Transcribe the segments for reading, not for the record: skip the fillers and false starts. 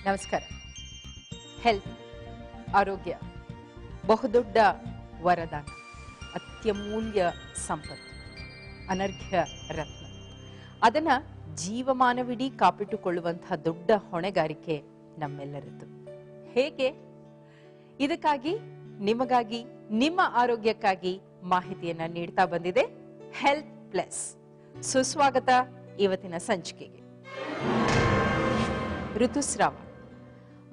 ನಮಸ್ಕಾರ. ಹೆಲ್ತ್, ಆರೋಗ್ಯ ಬಹುದೊಡ್ಡ ವರದಾನ, ಅತ್ಯಮೂಲ್ಯ ಸಂಪತ್ತು, ಅನರ್ಘ್ಯ ರತ್ನ. ಅದನ್ನ ಜೀವಮಾನವಿಡೀ ಕಾಪಿಟ್ಟುಕೊಳ್ಳುವಂತಹ ದೊಡ್ಡ ಹೊಣೆಗಾರಿಕೆ ನಮ್ಮೆಲ್ಲರದ್ದು. ಹೇಗೆ? ಇದಕ್ಕಾಗಿ, ನಿಮಗಾಗಿ, ನಿಮ್ಮ ಆರೋಗ್ಯಕ್ಕಾಗಿ ಮಾಹಿತಿಯನ್ನ ನೀಡ್ತಾ ಬಂದಿದೆ ಹೆಲ್ತ್ ಪ್ಲಸ್. ಸುಸ್ವಾಗತ ಇವತ್ತಿನ ಸಂಚಿಕೆಗೆ. ಋತುಸ್ರಾವ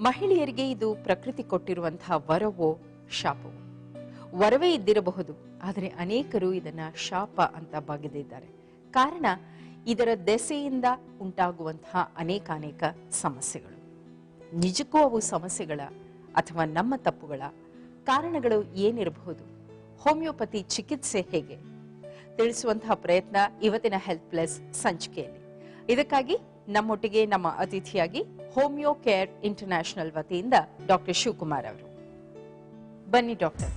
ಮಹಿಳೆಯರಿಗೆ ಇದು ಪ್ರಕೃತಿ ಕೊಟ್ಟಿರುವಂತಹ ವರವೋ ಶಾಪವೋ? ವರವೇ ಇದ್ದಿರಬಹುದು, ಆದರೆ ಅನೇಕರು ಇದನ್ನ ಶಾಪ ಅಂತ ಬಗೆದಿದ್ದಾರೆ. ಕಾರಣ ಇದರ ದೆಸೆಯಿಂದ ಉಂಟಾಗುವಂತಹ ಅನೇಕ ಸಮಸ್ಯೆಗಳು. ನಿಜಕ್ಕೂ ಅವು ಸಮಸ್ಯೆಗಳ ಅಥವಾ ನಮ್ಮ ತಪ್ಪುಗಳ? ಕಾರಣಗಳು ಏನಿರಬಹುದು? ಹೋಮಿಯೋಪತಿ ಚಿಕಿತ್ಸೆ ಹೇಗೆ? ತಿಳಿಸುವಂತಹ ಪ್ರಯತ್ನ ಇವತ್ತಿನ ಹೆಲ್ತ್ ಪ್ಲಸ್ ಸಂಚಿಕೆಯಲ್ಲಿ. ಇದಕ್ಕಾಗಿ ನಮ್ಮೊಟ್ಟಿಗೆ ನಮ್ಮ ಅತಿಥಿಯಾಗಿ ಹೋಮಿಯೋ ಕೇರ್ ಇಂಟರ್ನ್ಯಾಷನಲ್ ವತಿಯಿಂದ ಡಾಕ್ಟರ್ ಶಿವಕುಮಾರ್ ಅವರು. ಬನ್ನಿ ಡಾಕ್ಟರ್.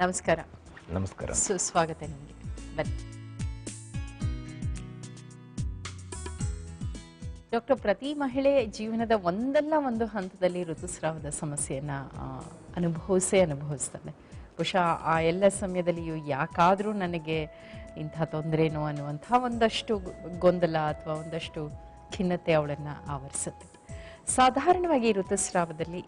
ನಮಸ್ಕಾರ. ನಮಸ್ಕಾರ. ಸುಸ್ವಾಗತ ನಿಮಗೆ. ಬನ್ನಿ ಡಾಕ್ಟರ್. ಪ್ರತಿ ಮಹಿಳೆ ಜೀವನದ ಒಂದಲ್ಲ ಒಂದು ಹಂತದಲ್ಲಿ ಋತುಸ್ರಾವದ ಸಮಸ್ಯೆಯನ್ನ ಅನುಭವಿಸ್ತಾಳೆ. ಬಹುಶಃ ಆ ಎಲ್ಲ ಸಮಯದಲ್ಲಿಯೂ ಯಾಕಾದ್ರೂ ನನಗೆ ಇಂಥ ತೊಂದರೆನೋ ಅನ್ನುವಂಥ ಒಂದಷ್ಟು ಗೊಂದಲ ಅಥವಾ ಒಂದಷ್ಟು ಖಿನ್ನತೆ ಅವಳನ್ನ ಆವರಿಸುತ್ತೆ. ಸಾಧಾರಣವಾಗಿ ಋತುಸ್ರಾವದಲ್ಲಿ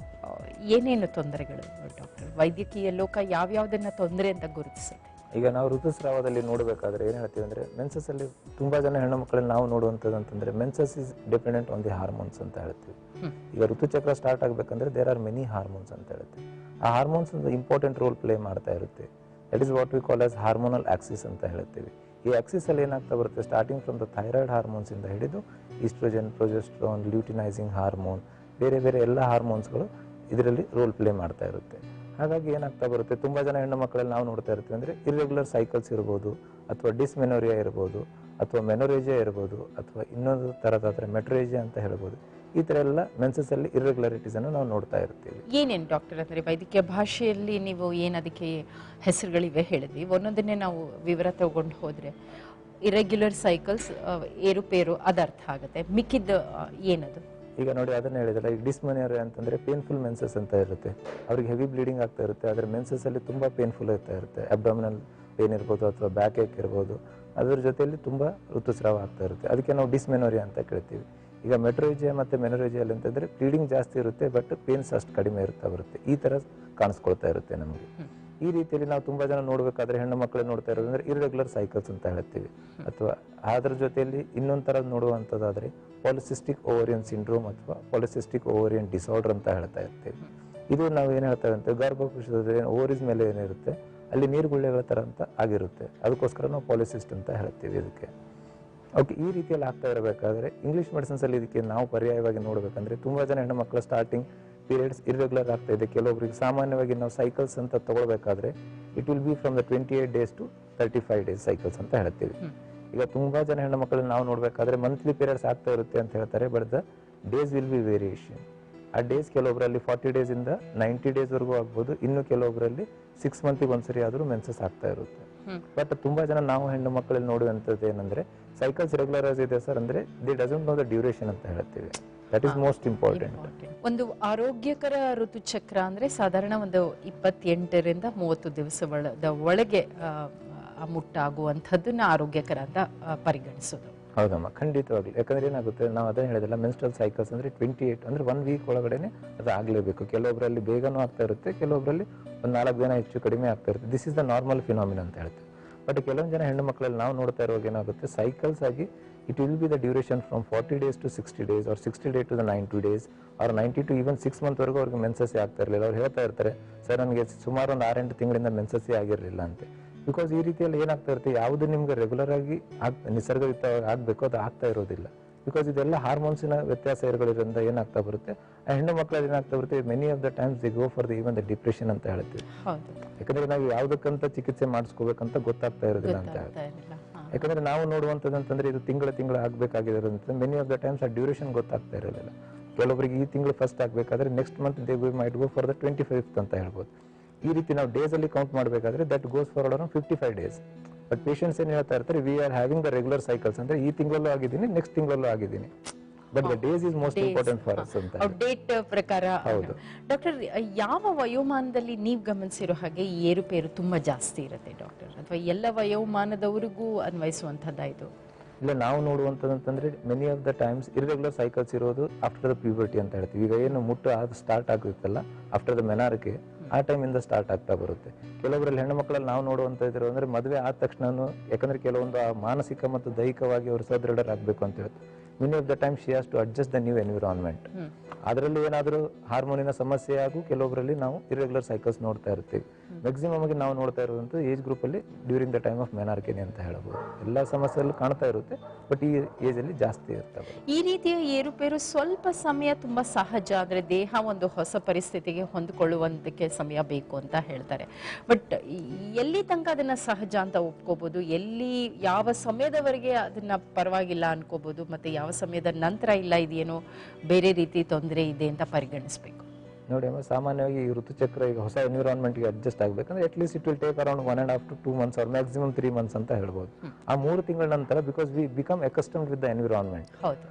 ಏನೇನು ತೊಂದರೆಗಳು ಡಾಕ್ಟರ್? ವೈದ್ಯಕೀಯ ಲೋಕ ಯಾವ್ಯಾವುದನ್ನ ತೊಂದರೆ ಅಂತ ಗುರುತಿಸುತ್ತೆ? ಈಗ ನಾವು ಋತುಸ್ರಾವದಲ್ಲಿ ನೋಡಬೇಕಾದ್ರೆ ಏನ್ ಹೇಳ್ತೀವಿ ಅಂದ್ರೆ, ಮೆನ್ಸಸ್ ಅಲ್ಲಿ ತುಂಬಾ ಜನ ಹೆಣ್ಣು ಮಕ್ಕಳಲ್ಲಿ ನಾವು ನೋಡುವಂಥದ್ದು ಅಂತಂದ್ರೆ, menses is dependent on the hormones ಅಂತ ಹೇಳ್ತೀವಿ. ಈಗ ಋತುಚಕ್ರ ಸ್ಟಾರ್ಟ್ ಆಗ್ಬೇಕಂದ್ರೆ ದೇರ್ ಆರ್ ಮೆನಿ ಹಾರ್ಮೋನ್ಸ್ ಅಂತ ಹೇಳ್ತೀವಿ. ಆ ಹಾರ್ಮೋನ್ಸ್ ಒಂದು ಇಂಪಾರ್ಟೆಂಟ್ ರೋಲ್ ಪ್ಲೇ ಮಾಡ್ತಾ ಇರುತ್ತೆ. That is what we call as hormonal Axis ಅಂತ ಹೇಳ್ತೀವಿ. ಈ ಆಕ್ಸಿಸ್ ಅಲ್ಲಿ ಏನಾಗ್ತಾ ಬರುತ್ತೆ, starting from the thyroid hormones ಇಂದ ಹಿಡಿದು ಈಸ್ಟ್ರೋಜನ್, ಪ್ರೊಜೆಸ್ಟ್ರಾನ್, ಲ್ಯೂಟಿನೈಸಿಂಗ್ ಹಾರ್ಮೋನ್, ಬೇರೆ ಬೇರೆ ಎಲ್ಲ ಹಾರ್ಮೋನ್ಸ್ಗಳು ಇದರಲ್ಲಿ ರೋಲ್ ಪ್ಲೇ ಮಾಡ್ತಾ ಇರುತ್ತೆ. ಹಾಗಾಗಿ ಏನಾಗ್ತಾ ಬರುತ್ತೆ, ತುಂಬಾ ಜನ ಹೆಣ್ಣು ಮಕ್ಕಳಲ್ಲಿ ನಾವು ನೋಡ್ತಾ ಇರ್ತೀವಿ ಅಂದ್ರೆ ಇರ್ರೆಗ್ಯುಲರ್ ಸೈಕಲ್ಸ್ ಇರ್ಬೋದು, ಅಥವಾ ಡಿಸ್ಮೆನೋರಿಯಾ ಇರ್ಬೋದು, ಅಥವಾ ಮೆನೋರೇಜಿಯಾ ಇರ್ಬೋದು, ಅಥವಾ ಇನ್ನೊಂದು ತರದಾದ್ರೆ ಮೆಟ್ರೇಜಿಯಾ ಅಂತ ಹೇಳ್ಬೋದು. ಈ ತರ ಎಲ್ಲ ಮೆನ್ಸಸ್ ಅಲ್ಲಿ ಇರ್ರೆಗ್ಯುಲಾರಿಟೀಸ್ ಅನ್ನು ನಾವು ನೋಡ್ತಾ ಇರ್ತೀವಿ. ಏನೇನು ಡಾಕ್ಟರ್ ಅಂದ್ರೆ ವೈದ್ಯಕೀಯ ಭಾಷೆಯಲ್ಲಿ ನೀವು ಏನು ಅದಕ್ಕೆ ಹೆಸರುಗಳಿವೆ ಹೇಳಿದ್ವಿ, ಒಂದೊಂದನ್ನೇ ನಾವು ವಿವರ ತಗೊಂಡು ಹೋದ್ರೆ ಇರೆಗ್ಯುಲರ್ ಸೈಕಲ್ಸ್, ಏರುಪೇರು ಅದರ್ಥ ಆಗುತ್ತೆ. ಮಿಕ್ಕಿದ್ದ ಏನದು? ಈಗ ನೋಡಿ, ಅದನ್ನ ಹೇಳಿದ್ರೆ ಈಗ ಡಿಸ್ಮೆನೋರಿಯಾ ಅಂತಂದ್ರೆ ಪೇನ್ಫುಲ್ ಮೆನ್ಸಸ್ ಅಂತ ಇರುತ್ತೆ. ಅವ್ರಿಗೆ ಹೆವಿ ಬ್ಲೀಡಿಂಗ್ ಆಗ್ತಾ ಇರುತ್ತೆ, ಆದ್ರೆ ಮೆನ್ಸಸ್ ಅಲ್ಲಿ ತುಂಬಾ ಪೇನ್ಫುಲ್ ಆಗ್ತಾ ಇರುತ್ತೆ. ಅಬ್ಡಾಮಿನಲ್ ಪೇನ್ ಇರ್ಬೋದು ಅಥವಾ ಬ್ಯಾಕ್ ಏಕ್ ಇರ್ಬೋದು, ಅದ್ರ ಜೊತೆಯಲ್ಲಿ ತುಂಬಾ ಋತುಸ್ರಾವ ಆಗ್ತಾ ಇರುತ್ತೆ. ಅದಕ್ಕೆ ನಾವು ಡಿಸ್ಮೆನೋರಿಯಾ ಅಂತ ಕೇಳ್ತೀವಿ. ಈಗ ಮೆಟ್ರೋಜಿಯಾ ಮತ್ತೆ ಮೆನೋರೇಜಿಯಲ್ಲಿ ಅಂತಂದ್ರೆ ಬ್ಲೀಡಿಂಗ್ ಜಾಸ್ತಿ ಇರುತ್ತೆ, ಬಟ್ ಪೇನ್ಸ್ ಅಷ್ಟು ಕಡಿಮೆ ಇರ್ತಾ ಬರುತ್ತೆ. ಈ ತರ ಕಾಣಿಸ್ಕೊಳ್ತಾ ಇರುತ್ತೆ ನಮಗೆ. ಈ ರೀತಿಯಲ್ಲಿ ನಾವು ತುಂಬಾ ಜನ ನೋಡ್ಬೇಕಾದ್ರೆ ಹೆಣ್ಣು ಮಕ್ಕಳು ನೋಡ್ತಾ ಇರೋದಂದ್ರೆ ಇರ್ರೆಗ್ಯುಲರ್ ಸೈಕಲ್ಸ್ ಅಂತ ಹೇಳ್ತೀವಿ. ಅಥವಾ ಅದ್ರ ಜೊತೆಯಲ್ಲಿ ಇನ್ನೊಂದ್ ತರ ನೋಡುವಂತದ್ದಾದ್ರೆ ಪಾಲಿಸಿಸ್ಟಿಕ್ ಓವರಿಯನ್ ಸಿಂಡ್ರೋಮ್ ಅಥವಾ ಪಾಲಿಸಿಸ್ಟಿಕ್ ಓವರಿಯನ್ ಡಿಸಾರ್ಡರ್ ಅಂತ ಹೇಳ್ತಾ ಇರ್ತೀವಿ. ಇದು ನಾವು ಏನ್ ಹೇಳ್ತೇವೆ ಅಂತ, ಗರ್ಭಕೋಶದ ಓವರೀಸ್ ಮೇಲೆ ಏನಿರುತ್ತೆ ಅಲ್ಲಿ ನೀರುಗುಳ್ಳೆಗಳ ತರ ಅಂತ ಆಗಿರುತ್ತೆ. ಅದಕ್ಕೋಸ್ಕರ ನಾವು ಪಾಲಿಸಿಸ್ಟ್ ಅಂತ ಹೇಳ್ತೀವಿ ಇದಕ್ಕೆ. ಓಕೆ, ಈ ರೀತಿಯಲ್ಲಿ ಆಗ್ತಾ ಇರಬೇಕಾದ್ರೆ ಇಂಗ್ಲಿಷ್ ಮೆಡಿಸಿನ್ಸ್ ಅಲ್ಲಿ ಇದಕ್ಕೆ ನಾವು ಪರ್ಯಾಯವಾಗಿ ನೋಡ್ಬೇಕಂದ್ರೆ, ತುಂಬಾ ಜನ ಹೆಣ್ಣು ಮಕ್ಕಳ ಸ್ಟಾರ್ಟಿಂಗ್ ಪೀರಿಯಡ್ಸ್ ಇರ್ರೆಗ್ಯುಲರ್ ಆಗ್ತಾ ಇದೆ. ಕೆಲವೊಬ್ಬರಿಗೆ ಸಾಮಾನ್ಯವಾಗಿ ನಾವು ಸೈಕಲ್ಸ್ ಅಂತ ತಗೊಳ್ಬೇಕಾದ್ರೆ it will be from the 28 days to 35 days cycles ಅಂತ ಹೇಳ್ತೀವಿ. ಈಗ ತುಂಬಾ ಜನ ಹೆಣ್ಣು ಮಕ್ಕಳಲ್ಲಿ ನಾವು ನೋಡ್ಬೇಕಾದ್ರೆ ಮಂತ್ಲಿ ಪೀರಿಯಡ್ಸ್ ಆಗ್ತಾ ಇರುತ್ತೆ ಅಂತ ಹೇಳ್ತಾರೆ, but the days will be variation. ಆ ಡೇಸ್ ಕೆಲವೊಬ್ಬರಲ್ಲಿ 40 days ಇಂದ 90 days ವರೆಗೂ ಆಗ್ಬೋದು. ಇನ್ನು ಕೆಲವೊಬ್ಬರಲ್ಲಿ 6 months ಒಂದ್ಸರಿ ಆದ್ರೂ ಮೆನ್ಸಸ್ ಆಗ್ತಾ ಇರುತ್ತೆ. ಬಟ್ ತುಂಬಾ ಜನ ನಾವು ಹೆಣ್ಣು ಮಕ್ಕಳಲ್ಲಿ ನೋಡುವಂಥದ್ದು ಏನಂದ್ರೆ, ಸೈಕಲ್ಸ್ ರೆಗ್ಯುಲರ್ ಆಗಿದೆ ಸರ್ ಅಂದ್ರೆ they doesn't know the duration ಅಂತ ಹೇಳ್ತೀವಿ. That is most important. ಒಂದು ಆರೋಗ್ಯಕರ ಋತುಚಕ್ರ ಅಂದ್ರೆ ಸಾಧಾರಣ ಒಂದು 28ರಿಂದ 30 ದಿವಸದ ಒಳಗೆ ಮುಟ್ಟಾಗುವಂಥದ್ದನ್ನ ಆರೋಗ್ಯಕರ ಅಂತ ಪರಿಗಣಿಸೋದು. ಹೌದಮ್ಮ, ಖಂಡಿತವಾಗ್ಲಿ. ಯಾಕಂದ್ರೆ ಏನಾಗುತ್ತೆ, ನಾವು ಅದೇ ಹೇಳಿದಲ್ಲ, ಮೆನ್ಸ್ಟ್ರಲ್ ಸೈಕಲ್ಸ್ ಅಂದ್ರೆ 28 ಅಂದ್ರೆ 1 week ಒಳಗಡೆನೆ ಅದು ಆಗ್ಲೇಬೇಕು. ಕೆಲವೊಬ್ಬರಲ್ಲಿ ಬೇಗನೂ ಆಗ್ತಾ ಇರುತ್ತೆ, ಕೆಲವೊಬ್ಬರಲ್ಲಿ ಒಂದು 4 ದಿನ ಹೆಚ್ಚು ಕಡಿಮೆ ಆಗ್ತಾ ಇರುತ್ತೆ. This is the normal phenomena ಅಂತ ಹೇಳ್ತೀವಿ. ಬಟ್ ಕೆಲವೊಂದು ಜನ ಹೆಣ್ಣು ಮಕ್ಕಳಲ್ಲಿ ನಾವು ನೋಡ್ತಾ ಇರುವಾಗ ಏನಾಗುತ್ತೆ, ಸೈಕಲ್ಸ್ ಆಗಿ it will be the duration from 40 days to 60 days or 60 days to the 90 days or 90 to even 6 months ವರೆಗೂ ಅವ್ರಿಗೆ ಮೆನ್ಸಸ್ಸೇ ಆಗ್ತಾ ಇರಲಿಲ್ಲ. ಅವ್ರು ಹೇಳ್ತಾ ಇರ್ತಾರೆ, ಸರ್ ನನಗೆ ಸುಮಾರು ಒಂದು 6-8 ತಿಂಗಳಿಂದ ಮೆನ್ಸಸ್ಸೇ ಆಗಿರಲಿಲ್ಲ ಅಂತ. ಬಿಕಾಸ್ ಈ ರೀತಿಯಲ್ಲಿ ಏನಾಗ್ತಾ ಇರುತ್ತೆ, ಯಾವುದು ನಿಮ್ಗೆ ರೆಗ್ಯುಲರ್ ಆಗಿ ನಿಸರ್ಗಯುತವಾಗಿ ಆಗ್ಬೇಕು ಅದು ಆಗ್ತಾ ಇರೋದಿಲ್ಲ. ಬಿಕಾಸ್ ಇದೆಲ್ಲ ಹಾರ್ಮೋನ್ಸಿನ ವ್ಯತ್ಯಾಸ ಇರೋದ್ರಿಂದ ಏನಾಗ್ತಾ ಬರುತ್ತೆ, ಆ ಹೆಣ್ಣು ಮಕ್ಕಳಲ್ಲಿ ಏನಾಗ್ತಾ ಬರುತ್ತೆ, many of the times the go for the even the depression ಅಂತ ಹೇಳ್ತೀವಿ. ಯಾಕಂದ್ರೆ ನಾವು ಯಾವ್ದಕ್ಕಂತ ಚಿಕಿತ್ಸೆ ಮಾಡಿಸ್ಕೋಬೇಕಂತ ಗೊತ್ತಾಗ್ತಾ ಇರೋದಿಲ್ಲ ಅಂತ ಹೇಳ್ತೀವಿ. ಯಾಕಂದ್ರೆ ನಾವು ನೋಡುವಂಥದ್ದು ಅಂತಂದ್ರೆ ಇದು ತಿಂಗಳ ಆಗ್ಬೇಕಾಗಿರೋದ್ರಿಂದ ಮೆನಿ ಆಫ್ ದ ಟೈಮ್ಸ್ ಆ ಡ್ಯೂರೇಷನ್ ಗೊತ್ತಾಗ್ತಾ ಇರೋದಿಲ್ಲ. ಕೆಲವೊಬ್ಬರಿಗೆ ಈ ತಿಂಗಳು ಫಸ್ಟ್ ಆಗ್ಬೇಕಾದ್ರೆ next month they might go for the 25th ಅಂತ ಹೇಳ್ಬೋದು. ಈ ರೀತಿ ನಾವು ಡೇಸ್ ಅಲ್ಲಿ ಕೌಂಟ್ ಮಾಡಬೇಕಾದ್ರೆ that goes for around 55 days. But patients ಏನ್ ಹೇಳ್ತಾ ಇರ್ತಾರೆ, we are having the regular cycles ಅಂದ್ರೆ ಈ ತಿಂಗಳಲ್ಲೂ ಆಗಿದ್ದೀನಿ, ನೆಕ್ಸ್ಟ್ ತಿಂಗಳಲ್ಲೂ ಆಗಿದ್ದೀನಿ. But the days is most important for us ಅಂತ ಹೇಳಿ. ಡೇಟ್ ಪ್ರಕಾರ. ಡಾಕ್ಟರ್, ಯಾವ ವಯೋಮಾನದಲ್ಲಿ ನೀವು ಗಮನಿಸಿರೋ ಹಾಗೆ ಈ ಏರುಪೇರು ತುಂಬಾ ಜಾಸ್ತಿ ಇರುತ್ತೆ ಡಾಕ್ಟರ್, ಅಥವಾ ಎಲ್ಲ ವಯೋಮಾನದವರಿಗೂ ಅನ್ವಯಿಸುವಂತದ್ದ ಇದು? ಇಲ್ಲ, ನಾವು ನೋಡುವಂತಂದ್ರೆ many of the times irregular cycles ಇರೋದು ಆಫ್ಟರ್ ದ ಪ್ಯೂಬರ್ಟಿ ಅಂತ ಹೇಳ್ತೀವಿ. ಈಗ ಏನು ಮುಟ್ಟು ಅದು ಸ್ಟಾರ್ಟ್ ಆಗುತ್ತಲ್ಲ ಆಫ್ಟರ್ ದ ಮೆನಾರ್ಕೆ, ಆ ಟೈಮಿಂದ ಸ್ಟಾರ್ಟ್ ಆಗ್ತಾ ಬರುತ್ತೆ. ಕೆಲವರಲ್ಲಿ ಹೆಣ್ಣು ಮಕ್ಕಳಲ್ಲಿ ನಾವು ನೋಡುವಂಥದ್ದು ಅಂದ್ರೆ ಮದುವೆ ಆದ ತಕ್ಷಣ, ಯಾಕಂದ್ರೆ ಕೆಲವೊಂದು ಮಾನಸಿಕ ಮತ್ತು ದೈಹಿಕವಾಗಿ ಅವರು ಸದೃಢರಾಗಬೇಕು ಅಂತ ಹೇಳುತ್ತೆ. Many of the time she has to adjust the new environment. ಅದರಲ್ಲಿ ಏನಾದರೂ ಹಾರ್ಮೋನಿನ ಸಮಸ್ಯೆ ಆಗು ಕೆಲವೊಬ್ಬರಲ್ಲಿ ನಾವು ಇರ್ರೆಗ್ಯುಲರ್ ಸೈಕಲ್ಸ್ ನೋಡ್ತಾ ಇರ್ತೀವಿ. ಮ್ಯಾಕ್ಸಿಮಮ್ ಆಗಿ ನಾವು ನೋಡ್ತಾ ಇರುವಂಥ ಏಜ್ ಗ್ರೂಪ್ ಅಲ್ಲಿ ಡ್ಯೂರಿಂಗ್ ದ ಟೈಮ್ ಆಫ್ ಮೆನಾರ್ಕೆನಿ ಅಂತ ಹೇಳ್ಬೋದು. ಎಲ್ಲ ಸಮಸ್ಯೆಯಲ್ಲೂ ಕಾಣ್ತಾ ಇರುತ್ತೆ, ಬಟ್ ಈ ಏಜ್ ಅಲ್ಲಿ ಜಾಸ್ತಿ ಇರ್ತವೆ. ಈ ರೀತಿಯ ಏರುಪೇರು ಸ್ವಲ್ಪ ಸಮಯ ತುಂಬಾ ಸಹಜ, ಅಂದ್ರೆ ದೇಹ ಒಂದು ಹೊಸ ಪರಿಸ್ಥಿತಿಗೆ ಹೊಂದಿಕೊಳ್ಳುವಂತಕ್ಕೆ ಸಮಯ ಬೇಕು ಅಂತ ಹೇಳ್ತಾರೆ. ಬಟ್ ಎಲ್ಲಿ ತನಕ ಅದನ್ನ ಸಹಜ ಅಂತ ಒಪ್ಕೋಬಹುದು, ಎಲ್ಲಿ ಯಾವ ಸಮಯದವರೆಗೆ ಅದನ್ನ ಪರವಾಗಿಲ್ಲ ಅನ್ಕೋಬಹುದು, ಮತ್ತೆ ಯಾವ ಸಮಯದ ನಂತರ ಇಲ್ಲ ಇದೇನೋ ಬೇರೆ ರೀತಿ ತೊಂದರೆ ಇದೆ ಅಂತ ಪರಿಗಣಿಸಬೇಕು? ನೋಡಿ ಅಮ್ಮ, ಸಾಮಾನ್ಯವಾಗಿ ಈ ಋತುಚಕ್ರ ಈಗ ಹೊಸ ಎನ್ವಿರಾನ್ಮೆಂಟ್ಗೆ ಅಡ್ಜಸ್ಟ್ ಆಗಬೇಕಂದ್ರೆ at least it will take around 1.5 to 2 months or maximum 3 months ಅಂತ ಹೇಳ್ಬೋದು. ಆ 3 ತಿಂಗಳ ನಂತರ, because we become accustomed with the environment,